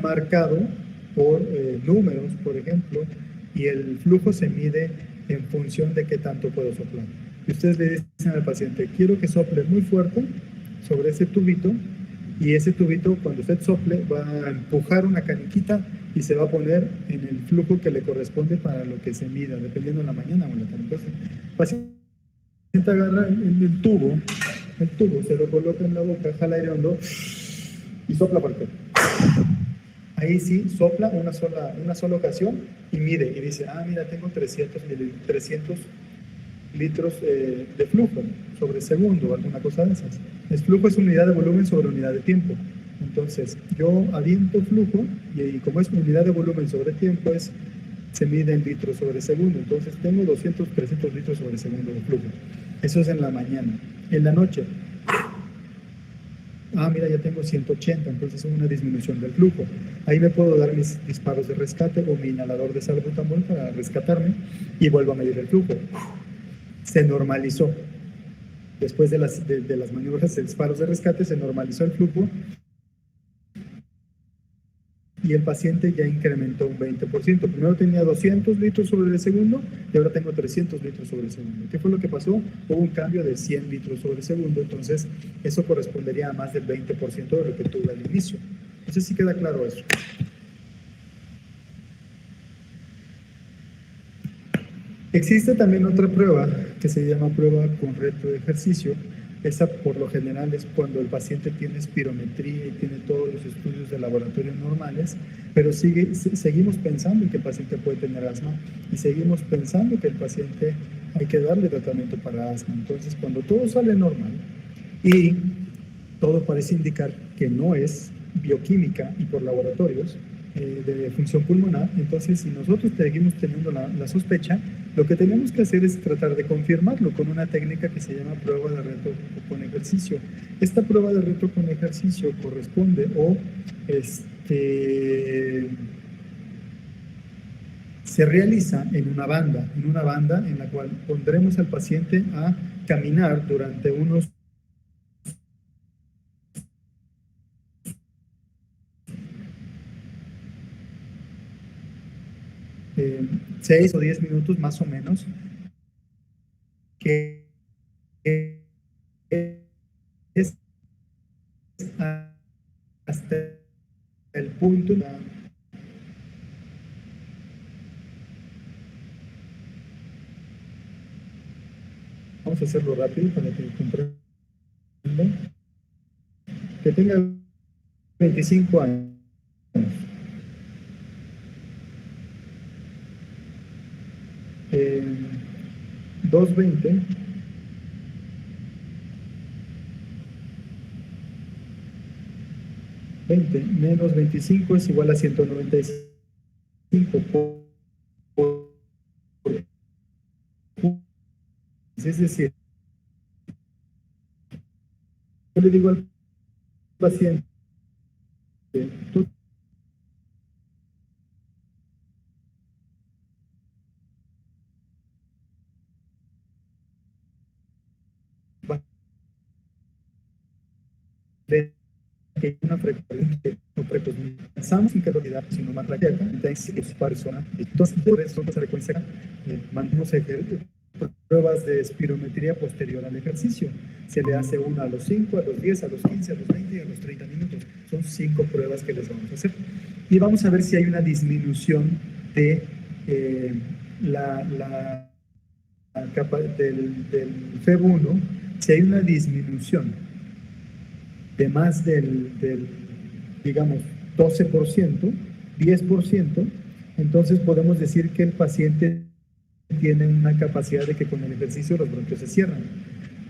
marcado por números, por ejemplo, y el flujo se mide en función de qué tanto puedo soplar. Y ustedes le dicen al paciente, quiero que sople muy fuerte sobre ese tubito, y ese tubito, cuando usted sople, va a empujar una caniquita y se va a poner en el flujo que le corresponde para lo que se mida, dependiendo de la mañana o en la tarde. Entonces, el paciente agarra el tubo, se lo coloca en la boca, jala aire hondo y sopla fuerte. Ahí sí, sopla una sola ocasión y mide y dice, mira, tengo 300 litros de flujo sobre segundo o alguna cosa de esas. El flujo es unidad de volumen sobre unidad de tiempo. Entonces, yo aviento flujo y como es unidad de volumen sobre tiempo, se mide en litros sobre segundo. Entonces, tengo 200, 300 litros sobre segundo de flujo. Eso es en la mañana. En la noche, mira, ya tengo 180, entonces es una disminución del flujo. Ahí me puedo dar mis disparos de rescate o mi inhalador de salbutamol para rescatarme y vuelvo a medir el flujo. Se normalizó. Después de las maniobras de disparos de rescate, se normalizó el flujo y el paciente ya incrementó un 20%. Primero tenía 200 litros sobre el segundo y ahora tengo 300 litros sobre el segundo. ¿Qué fue lo que pasó? Hubo un cambio de 100 litros sobre el segundo, entonces eso correspondería a más del 20% de lo que tuve al inicio. No sé si queda claro eso. Existe también otra prueba que se llama prueba con reto de ejercicio. Esa por lo general es cuando el paciente tiene espirometría y tiene todos los estudios de laboratorio normales, pero seguimos pensando que el paciente puede tener asma y seguimos pensando que el paciente hay que darle tratamiento para asma. Entonces, cuando todo sale normal y todo parece indicar que no es bioquímica y por laboratorios de función pulmonar, entonces si nosotros seguimos teniendo la sospecha, lo que tenemos que hacer es tratar de confirmarlo con una técnica que se llama prueba de reto con ejercicio. Esta prueba de reto con ejercicio corresponde se realiza en una banda en la cual pondremos al paciente a caminar durante unos 6 o 10 minutos más o menos, que es hasta el punto vamos a hacerlo rápido para que comprendan, que tenga 25 años. 220 20 menos 25 es igual a 195 es decir, yo le digo al paciente, tú de que una frecuencia no pensamos en que realidad sino más radiata, entonces es persona. Entonces, por eso esa frecuencia mandamos pruebas de espirometría posterior al ejercicio. Se le hace una a los 5, a los 10, a los 15, a los 20 y a los 30 minutos. Son 5 pruebas que les vamos a hacer. Y vamos a ver si hay una disminución de la capa del FEV1, si hay una disminución de más del digamos, 12%, 10%, entonces podemos decir que el paciente tiene una capacidad de que con el ejercicio los bronquios se cierran.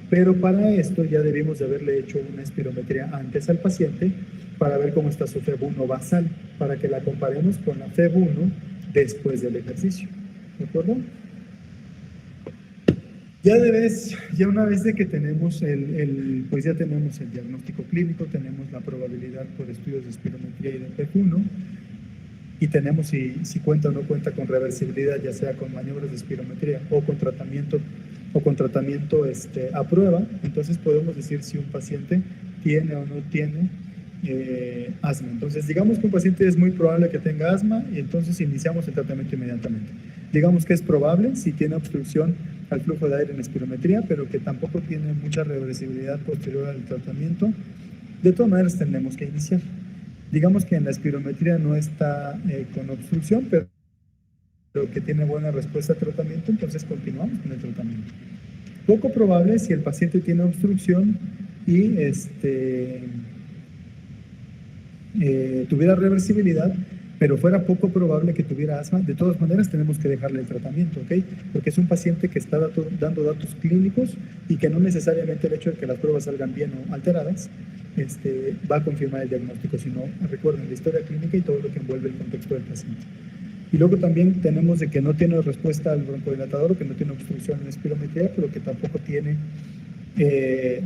Pero para esto ya debimos de haberle hecho una espirometría antes al paciente para ver cómo está su FEV1 basal, para que la comparemos con la FEV1 después del ejercicio. ¿De acuerdo? Ya una vez de que tenemos pues ya tenemos el diagnóstico clínico, tenemos la probabilidad por estudios de espirometría y de FEV1, y tenemos si cuenta o no cuenta con reversibilidad, ya sea con maniobras de espirometría o con tratamiento a prueba, entonces podemos decir si un paciente tiene o no tiene asma. Entonces, digamos que un paciente es muy probable que tenga asma y entonces iniciamos el tratamiento inmediatamente. Digamos que es probable si tiene obstrucción al flujo de aire en espirometría, pero que tampoco tiene mucha reversibilidad posterior al tratamiento. De todas maneras, tenemos que iniciar. Digamos que en la espirometría no está con obstrucción, pero que tiene buena respuesta al tratamiento, entonces continuamos con el tratamiento. Poco probable si el paciente tiene obstrucción y tuviera reversibilidad, pero fuera poco probable que tuviera asma. De todas maneras tenemos que dejarle el tratamiento, ¿ok? Porque es un paciente que está dando datos clínicos y que no necesariamente el hecho de que las pruebas salgan bien o alteradas va a confirmar el diagnóstico, sino recuerden la historia clínica y todo lo que envuelve el contexto del paciente. Y luego también tenemos de que no tiene respuesta al broncodilatador o que no tiene obstrucción en espirometría, pero que tampoco tiene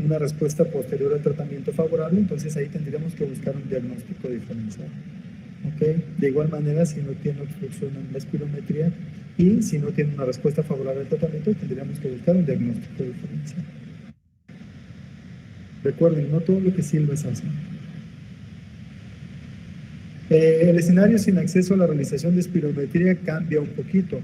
una respuesta posterior al tratamiento favorable, entonces ahí tendríamos que buscar un diagnóstico diferencial. ¿Okay? De igual manera, si no tiene obstrucción en la espirometría y si no tiene una respuesta favorable al tratamiento, tendríamos que buscar un diagnóstico diferencial. Recuerden, no todo lo que sirve es asma. El escenario sin acceso a la realización de espirometría cambia un poquito.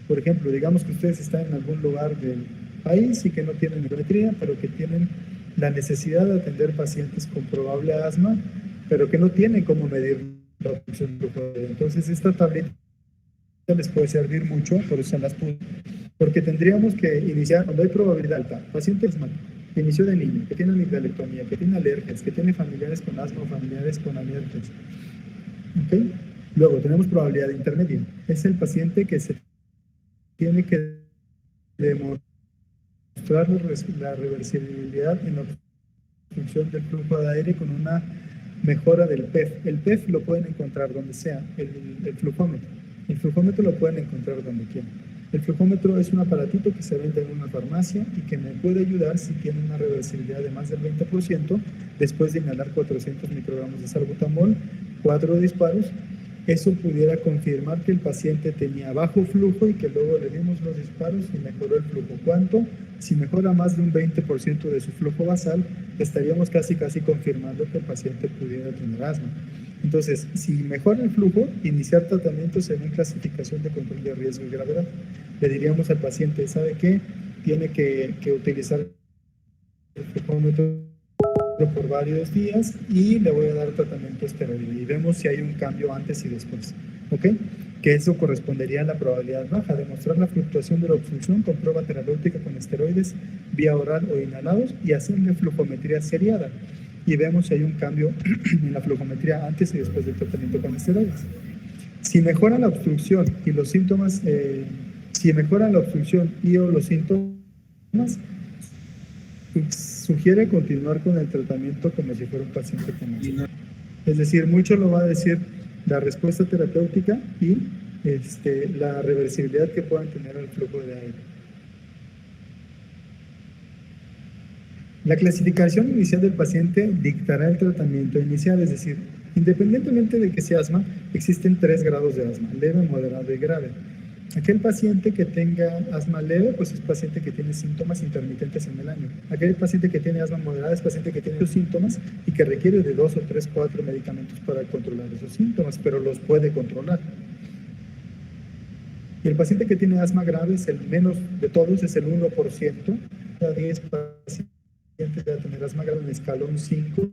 Por ejemplo, digamos que ustedes están en algún lugar del país y que no tienen espirometría, pero que tienen la necesidad de atender pacientes con probable asma, pero que no tienen cómo medir la obstrucción del flujo de aire. Entonces, esta tablita les puede servir mucho, por eso las puse, porque tendríamos que iniciar cuando hay probabilidad alta. Paciente asmático, que inició de niño, que tiene amigdalectomía, que tiene alergias, que tiene familiares con asma o familiares con alergias. ¿Okay? Luego, tenemos probabilidad intermedia. Es el paciente que se tiene que demostrar la reversibilidad en la obstrucción del flujo de aire con una mejora del PEF. El PEF lo pueden encontrar donde sea, el flujómetro. El flujómetro lo pueden encontrar donde quieran. El flujómetro es un aparatito que se vende en una farmacia y que me puede ayudar si tiene una reversibilidad de más del 20% después de inhalar 400 microgramos de salbutamol, 4 disparos. Eso pudiera confirmar que el paciente tenía bajo flujo y que luego le dimos los disparos y mejoró el flujo. ¿Cuánto? Si mejora más de un 20% de su flujo basal, estaríamos casi confirmando que el paciente pudiera tener asma. Entonces, si mejora el flujo, iniciar tratamiento según clasificación de control de riesgo y gravedad. Le diríamos al paciente, ¿sabe qué? Tiene que utilizar el flujómetro por varios días y le voy a dar tratamiento esteroide y vemos si hay un cambio antes y después, ¿ok? Que eso correspondería a la probabilidad baja, demostrar la fluctuación de la obstrucción con prueba terapéutica con esteroides vía oral o inhalados y hacerle flujometría seriada y vemos si hay un cambio en la flujometría antes y después del tratamiento con esteroides. Si mejora la obstrucción y los síntomas, sugiere continuar con el tratamiento como si fuera un paciente con asma. Es decir, mucho lo va a decir la respuesta terapéutica y la reversibilidad que puedan tener al flujo de aire. La clasificación inicial del paciente dictará el tratamiento inicial, es decir, independientemente de que sea asma, existen 3 grados de asma: leve, moderado y grave. Aquel paciente que tenga asma leve, pues es paciente que tiene síntomas intermitentes en el año. Aquel paciente que tiene asma moderada es paciente que tiene los síntomas y que requiere de 2 o 3, 4 medicamentos para controlar esos síntomas, pero los puede controlar. Y el paciente que tiene asma grave es el menos de todos, es el 1%. Cada 10 pacientes va a tener asma grave en escalón 5.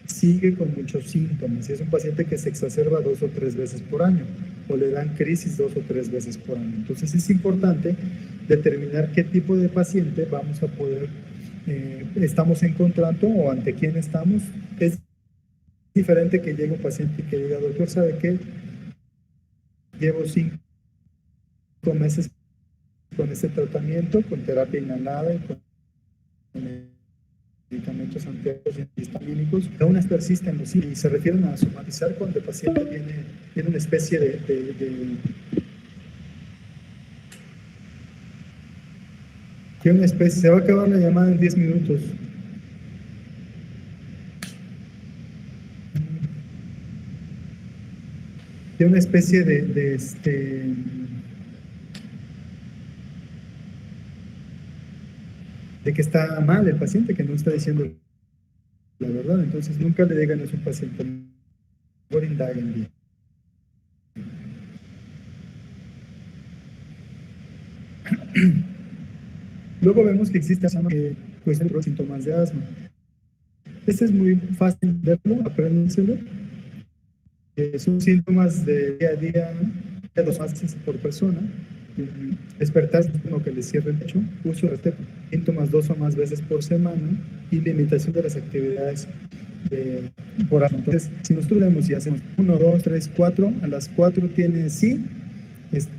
Sigue con muchos síntomas y es un paciente que se exacerba 2 o 3 veces por año o le dan crisis 2 o 3 veces por año. Entonces es importante determinar qué tipo de paciente vamos a poder, estamos encontrando o ante quién estamos. Es diferente que llegue un paciente que diga: doctor, ¿sabe qué? Llevo 5 meses con este tratamiento, con terapia inhalada y con medicamentos antihistamínicos, aún persisten los síntomas y se refieren a somatizar cuando el paciente tiene una especie se va a acabar la llamada en 10 minutos. Tiene una especie de que está mal el paciente, que no está diciendo la verdad. Entonces nunca le digan eso a un paciente, mejor indaguen bien. Luego vemos que existe asma que puede ser los síntomas de asma. Este es muy fácil verlo, apréndenselo. Son síntomas de día a día, 2 veces por persona. Despertar como que le cierre el pecho, uso de retepo, síntomas 2 o más veces por semana y limitación de las actividades por año. Entonces, si nosotros vemos y hacemos 1, 2, 3, 4, a las 4 tiene sí,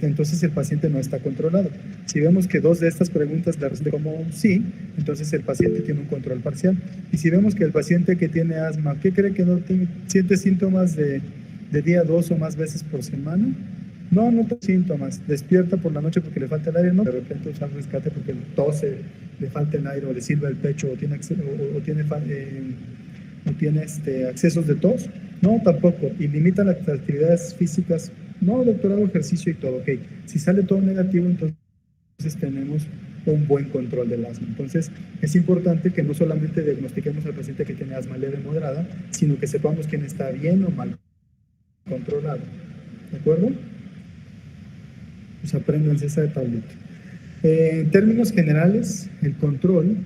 entonces el paciente no está controlado. Si vemos que 2 de estas preguntas la responde como sí, entonces el paciente tiene un control parcial. Y si vemos que el paciente que tiene asma, ¿qué cree que no siente síntomas de día 2 o más veces por semana? No tiene síntomas. Despierta por la noche porque le falta el aire, no. De repente usa un rescate porque tose, le falta el aire o le sirve el pecho o tiene accesos de tos. No, tampoco. Y limita las actividades físicas. No, doctor, hago ejercicio y todo. Ok. Si sale todo negativo, entonces tenemos un buen control del asma. Entonces, es importante que no solamente diagnostiquemos al paciente que tiene asma leve o moderada, sino que sepamos quién está bien o mal controlado. ¿De acuerdo? Pues apréndanse esa tablita. En términos generales, el control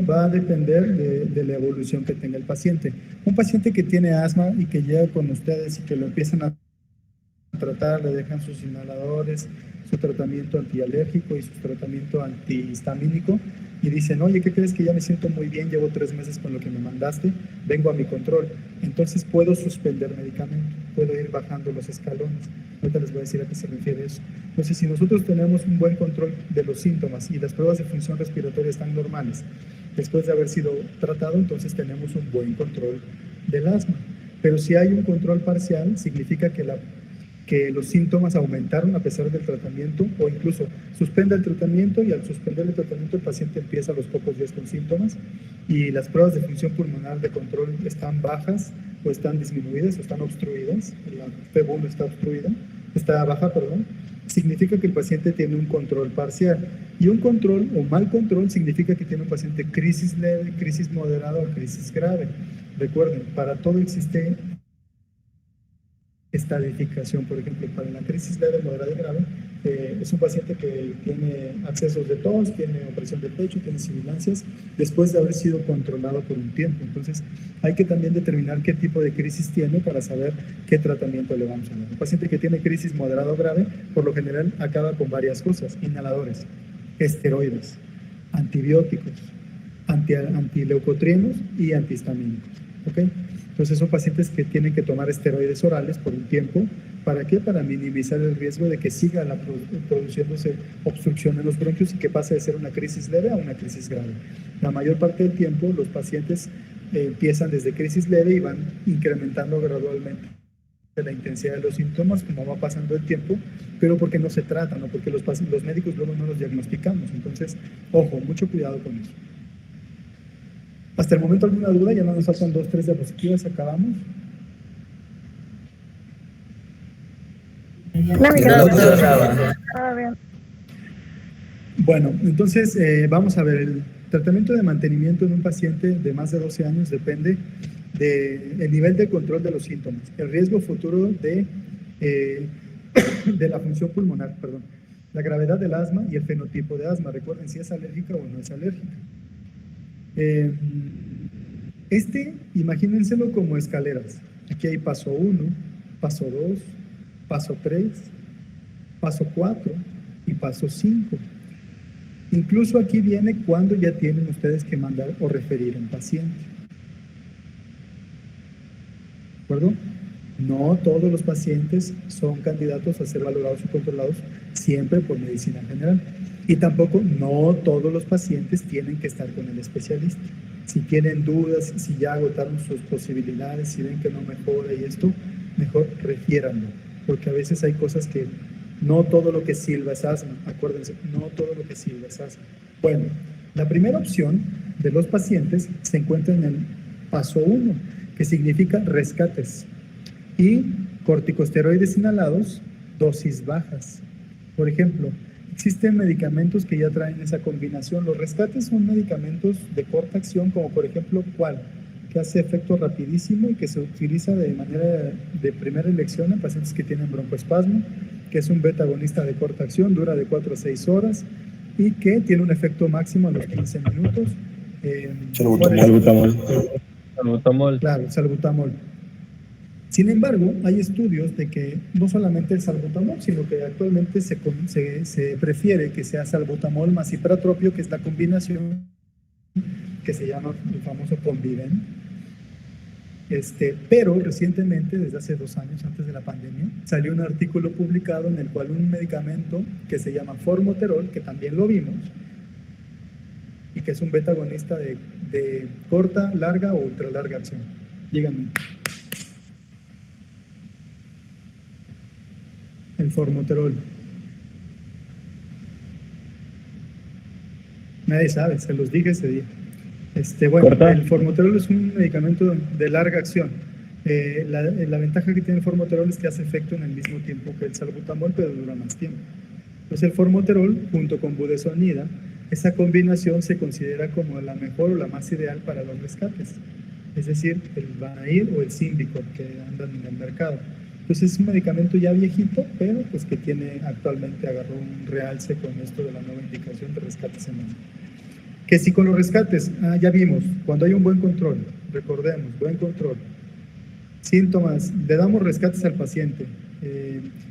va a depender de la evolución que tenga el paciente. Un paciente que tiene asma y que llega con ustedes y que lo empiezan a tratar, le dejan sus inhaladores, su tratamiento antialérgico y su tratamiento antihistamínico y dicen: oye, ¿qué crees? Que ya me siento muy bien, llevo 3 meses con lo que me mandaste, vengo a mi control. Entonces puedo suspender medicamento, puedo ir bajando los escalones. Ahorita les voy a decir a qué se refiere eso. Entonces, si nosotros tenemos un buen control de los síntomas y las pruebas de función respiratoria están normales, después de haber sido tratado, entonces tenemos un buen control del asma. Pero si hay un control parcial, significa que los síntomas aumentaron a pesar del tratamiento, o incluso suspende el tratamiento y al suspender el tratamiento el paciente empieza a los pocos días con síntomas y las pruebas de función pulmonar de control están bajas o están disminuidas o están obstruidas, la P1 está baja, significa que el paciente tiene un control parcial. Y un control o mal control significa que tiene un paciente crisis leve, crisis moderada o crisis grave. Recuerden, para todo existe estadificación. Por ejemplo, para la crisis leve, moderada y grave, es un paciente que tiene accesos de tos, tiene opresión del pecho, tiene sibilancias, después de haber sido controlado por un tiempo. Entonces, hay que también determinar qué tipo de crisis tiene para saber qué tratamiento le vamos a dar. Un paciente que tiene crisis moderada o grave, por lo general, acaba con varias cosas: inhaladores, esteroides, antibióticos, antileucotrienos y antihistamínicos. ¿Ok? Entonces son pacientes que tienen que tomar esteroides orales por un tiempo. ¿Para qué? Para minimizar el riesgo de que siga produciéndose obstrucción en los bronquios y que pase de ser una crisis leve a una crisis grave. La mayor parte del tiempo los pacientes empiezan desde crisis leve y van incrementando gradualmente la intensidad de los síntomas como va pasando el tiempo, pero porque no se tratan, ¿no? Porque los médicos luego no los diagnosticamos. Entonces, ojo, mucho cuidado con eso. Hasta el momento, ¿alguna duda? Ya no nos faltan 2, 3 diapositivas, acabamos. Bueno, entonces vamos a ver, el tratamiento de mantenimiento en un paciente de más de 12 años depende del nivel de control de los síntomas, el riesgo futuro de la función pulmonar, perdón, la gravedad del asma y el fenotipo de asma. Recuerden si es alérgica o no es alérgica. Imagínenselo como escaleras. Aquí hay paso 1, paso 2, paso 3, paso 4 y paso 5. Incluso aquí viene cuando ya tienen ustedes que mandar o referir a un paciente. ¿De acuerdo? No todos los pacientes son candidatos a ser valorados o controlados siempre por medicina general. Y tampoco no todos los pacientes tienen que estar con el especialista. Si tienen dudas, si ya agotaron sus posibilidades, si ven que no mejora y esto, mejor refiéranlo. Porque a veces hay cosas que no todo lo que silba es asma. Acuérdense, no todo lo que silba es asma. Bueno, la primera opción de los pacientes se encuentra en el paso 1, que significa rescates. Y corticosteroides inhalados, dosis bajas. Por ejemplo, existen medicamentos que ya traen esa combinación. Los rescates son medicamentos de corta acción, como por ejemplo, ¿cuál? Que hace efecto rapidísimo y que se utiliza de manera de primera elección en pacientes que tienen broncoespasmo, que es un beta agonista de corta acción, dura de 4 a 6 horas y que tiene un efecto máximo a los 15 minutos. Salbutamol. Claro, salbutamol. Sin embargo, hay estudios de que no solamente el salbutamol, sino que actualmente se prefiere que sea salbutamol más ipratropio, que es la combinación que se llama el famoso Conviven. Pero recientemente, desde hace 2 años, antes de la pandemia, salió un artículo publicado en el cual un medicamento que se llama Formoterol, que también lo vimos, y que es un beta agonista de corta, larga o ultra larga acción. Díganme. El Formoterol. Nadie sabe, se los dije ese día. Bueno, el Formoterol es un medicamento de larga acción. La ventaja que tiene el Formoterol es que hace efecto en el mismo tiempo que el salbutamol, pero dura más tiempo. Entonces el Formoterol, junto con budesonida, esa combinación se considera como la mejor o la más ideal para los rescates. Es decir, el Vanair o el Symbicort que andan en el mercado. Entonces es un medicamento ya viejito, pero pues que actualmente agarró un realce con esto de la nueva indicación de rescates en asma. Que si con los rescates, ya vimos, cuando hay un buen control, recordemos, buen control, síntomas, le damos rescates al paciente,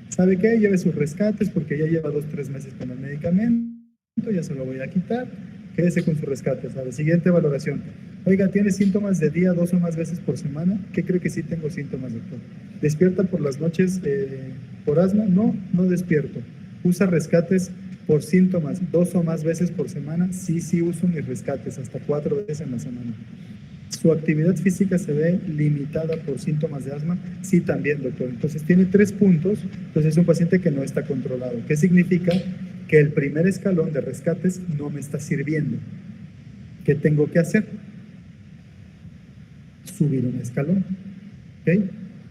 ¿sabe qué? Lleve sus rescates porque ya lleva 2 o 3 meses con el medicamento, ya se lo voy a quitar, quédese con sus rescates. A la siguiente valoración, oiga, ¿tiene síntomas de día 2 o más veces por semana? ¿Qué cree que sí tengo síntomas, doctor? ¿Despierta por las noches por asma? No, no despierto. ¿Usa rescates por síntomas 2 o más veces por semana? Sí uso mis rescates, hasta 4 veces en la semana. ¿Su actividad física se ve limitada por síntomas de asma? Sí, también, doctor. Entonces tiene 3 puntos, entonces es un paciente que no está controlado. ¿Qué significa? Que el primer escalón de rescates no me está sirviendo. ¿Qué tengo que hacer? Subir un escalón.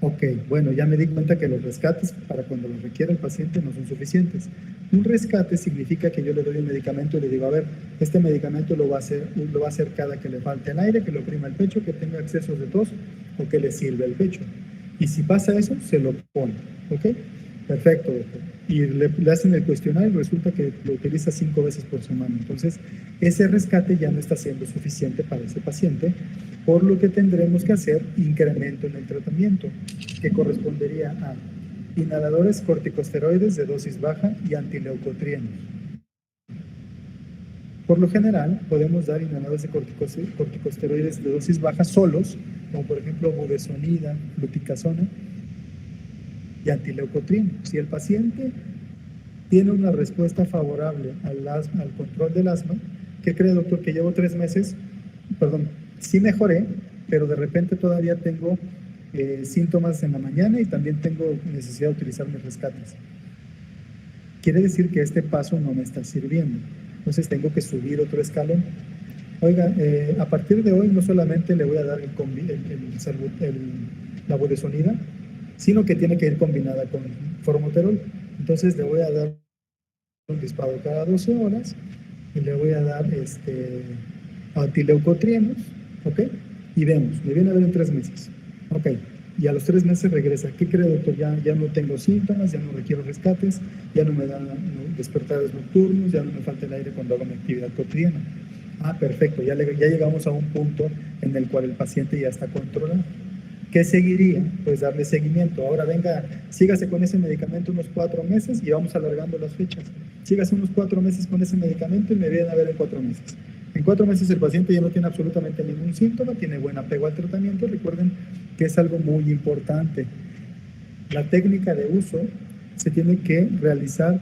Ok, bueno, ya me di cuenta que los rescates para cuando los requiera el paciente no son suficientes. Un rescate significa que yo le doy un medicamento y le digo, a ver, este medicamento lo va a hacer cada que le falte el aire, que le oprima el pecho, que tenga excesos de tos o que le sirva el pecho. Y si pasa eso, se lo pone. ¿Ok? Perfecto, doctor. Y le hacen el cuestionario y resulta que lo utiliza 5 veces por semana. Entonces, ese rescate ya no está siendo suficiente para ese paciente, por lo que tendremos que hacer incremento en el tratamiento, que correspondería a inhaladores corticosteroides de dosis baja y antileucotrienos. Por lo general, podemos dar inhalados de corticosteroides de dosis baja solos, como por ejemplo budesonida, fluticasona y antileucotrien. Si el paciente tiene una respuesta favorable al control del asma, ¿qué cree, doctor? Que llevo 3 meses, perdón, sí mejoré, pero de repente todavía tengo síntomas en la mañana y también tengo necesidad de utilizar mis rescates. Quiere decir que este paso no me está sirviendo. Entonces tengo que subir otro escalón. Oiga, a partir de hoy no solamente le voy a dar la budesonida, sino que tiene que ir combinada con formoterol. Entonces le voy a dar un disparo cada 12 horas y le voy a dar antileucotrienos, ¿ok? Y vemos, me viene a ver en 3 meses, ¿ok? Y a los 3 meses regresa. ¿Qué cree, doctor? Ya no tengo síntomas, ya no requiero rescates, ya no me dan despertares nocturnos, ya no me falta el aire cuando hago mi actividad cotidiana. Ah, perfecto, ya llegamos a un punto en el cual el paciente ya está controlado. ¿Qué seguiría? Pues darle seguimiento. Ahora venga, sígase con ese medicamento unos 4 meses y vamos alargando las fechas. Sígase unos 4 meses con ese medicamento y me vienen a ver en 4 meses. En 4 meses el paciente ya no tiene absolutamente ningún síntoma, tiene buen apego al tratamiento. Recuerden que es algo muy importante. La técnica de uso se tiene que realizar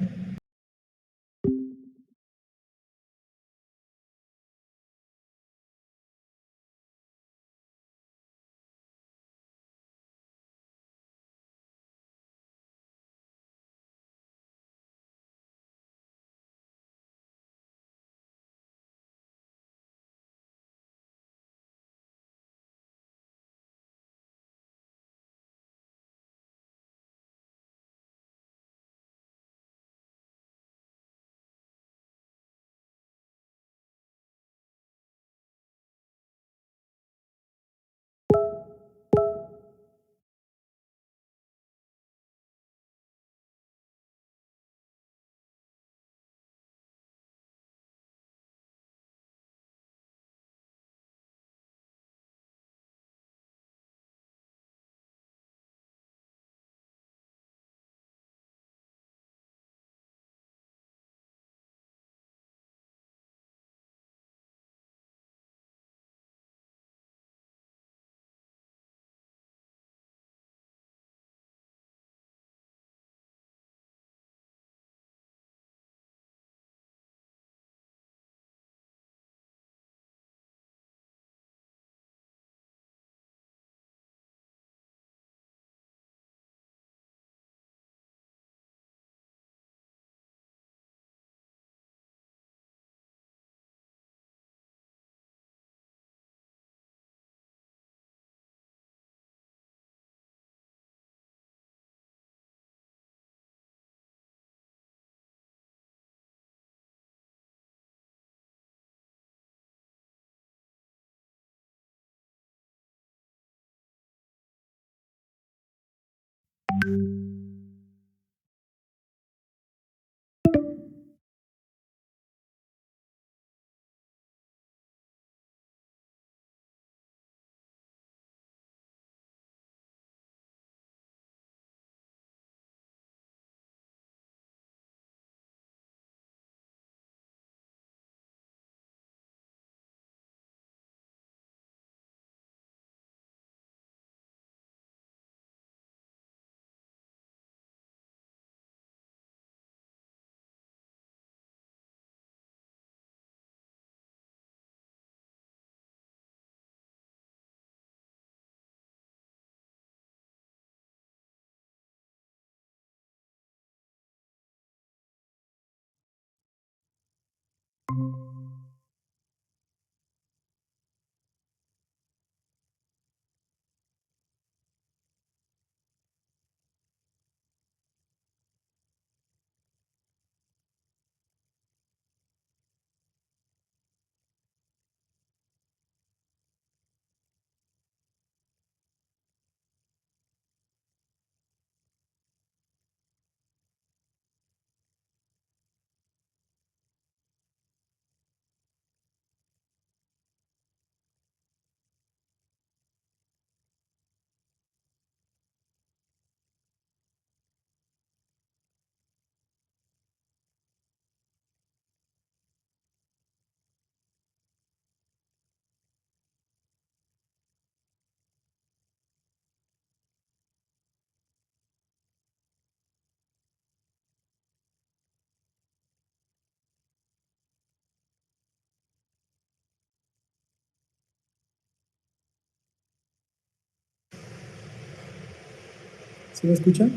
¿Sí me escuchan?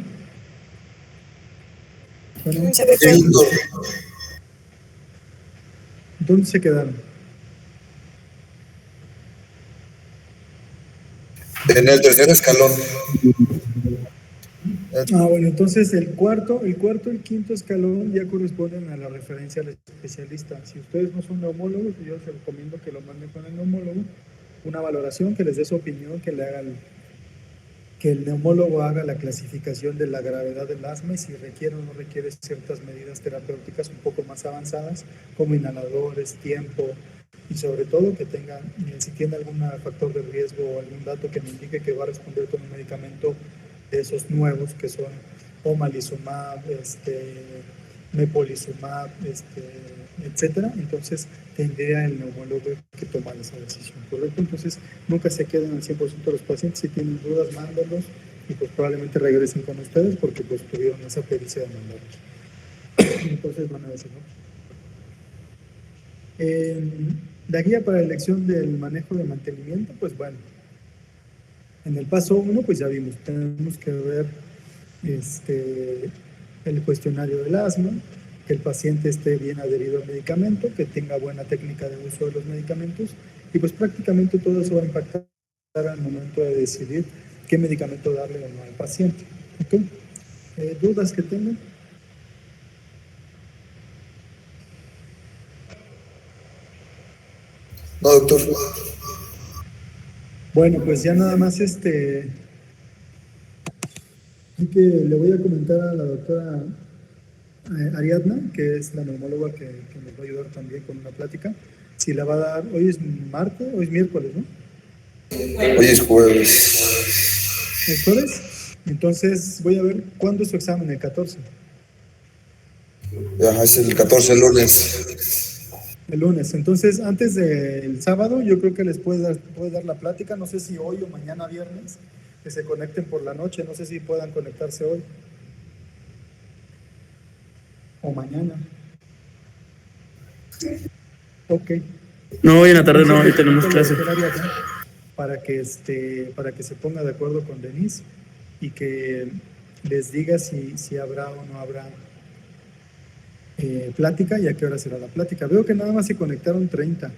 Bueno, ¿dónde se quedaron? En el tercer escalón. Bueno, entonces el cuarto, el quinto escalón ya corresponden a la referencia al especialista. Si ustedes no son neumólogos, yo les recomiendo que lo manden con el neumólogo, una valoración, que les dé su opinión, que el neumólogo haga la clasificación de la gravedad del asma y si requiere o no requiere ciertas medidas terapéuticas un poco más avanzadas, como inhaladores, tiempo, y sobre todo que tenga, si tiene algún factor de riesgo o algún dato que me indique que va a responder con un medicamento de esos nuevos que son omalizumab, mepolizumab, etcétera, entonces tendría el neumólogo que tomar esa decisión, ¿correcto? Entonces nunca se queden al 100% los pacientes, si tienen dudas, mándenlos y pues probablemente regresen con ustedes porque pues tuvieron esa pericia de mandarlos. Entonces van a decir, ¿no? La guía para la elección del manejo de mantenimiento, pues bueno, en el paso 1, pues ya vimos, tenemos que ver el cuestionario del asma, que el paciente esté bien adherido al medicamento, que tenga buena técnica de uso de los medicamentos, y pues prácticamente todo eso va a impactar al momento de decidir qué medicamento darle o no al paciente. ¿Okay? ¿Dudas que tengan? No, doctor. Bueno, pues ya nada más así que le voy a comentar a la doctora Ariadna, que es la neumóloga que nos va a ayudar también con una plática. Si la va a dar, hoy es martes, hoy es miércoles, ¿no? Hoy es jueves. ¿Es jueves? Entonces voy a ver cuándo es su examen, el 14. Ajá, es el 14, el lunes. El lunes. Entonces, antes del sábado, yo creo que les puede dar la plática. No sé si hoy o mañana viernes, que se conecten por la noche. No sé si puedan conectarse hoy o mañana. Ok. No, hoy en la tarde no, hoy tenemos clase. Para que se ponga de acuerdo con Denise y que les diga si habrá o no habrá plática y a qué hora será la plática. Veo que nada más se conectaron 30.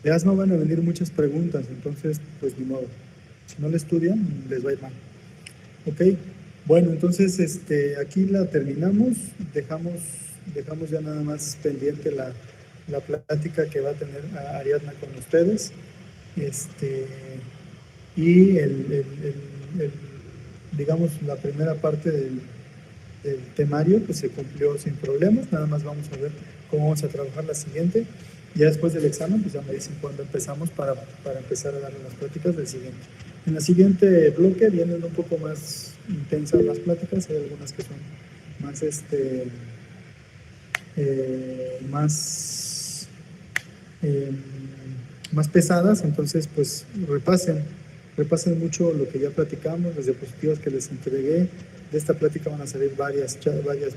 De asma van a venir muchas preguntas, entonces pues ni modo. Si no le estudian, les va a ir mal. Ok, bueno, entonces aquí la terminamos, dejamos ya nada más pendiente la plática que va a tener Ariadna con ustedes. Y digamos, la primera parte del temario pues se cumplió sin problemas, nada más vamos a ver cómo vamos a trabajar la siguiente. Ya después del examen, pues ya me dicen cuándo empezamos para empezar a darle las pláticas del siguiente. En la siguiente bloque vienen un poco más intensas las pláticas, hay algunas que son más pesadas, entonces pues repasen mucho lo que ya platicamos, las diapositivas que les entregué. De esta plática van a salir varias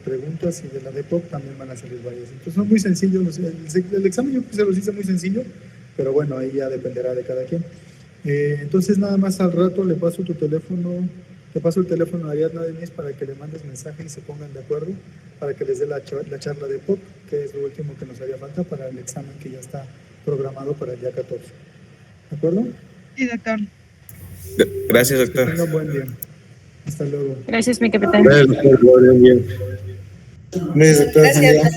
preguntas y de la de POC también van a salir varias. Entonces son muy sencillos, el examen yo creo que se los hice muy sencillo, pero bueno, ahí ya dependerá de cada quien. Entonces nada más al rato le paso el teléfono a Ariadna Denise para que le mandes mensaje y se pongan de acuerdo para que les dé la charla de POC, que es lo último que nos haría falta para el examen que ya está programado para el día 14. ¿De acuerdo? Sí, doctor. Gracias, doctor. Que tengan buen día. Hasta luego. Gracias, mi capitán. Gracias, doctor. Gracias, doctor. Gracias.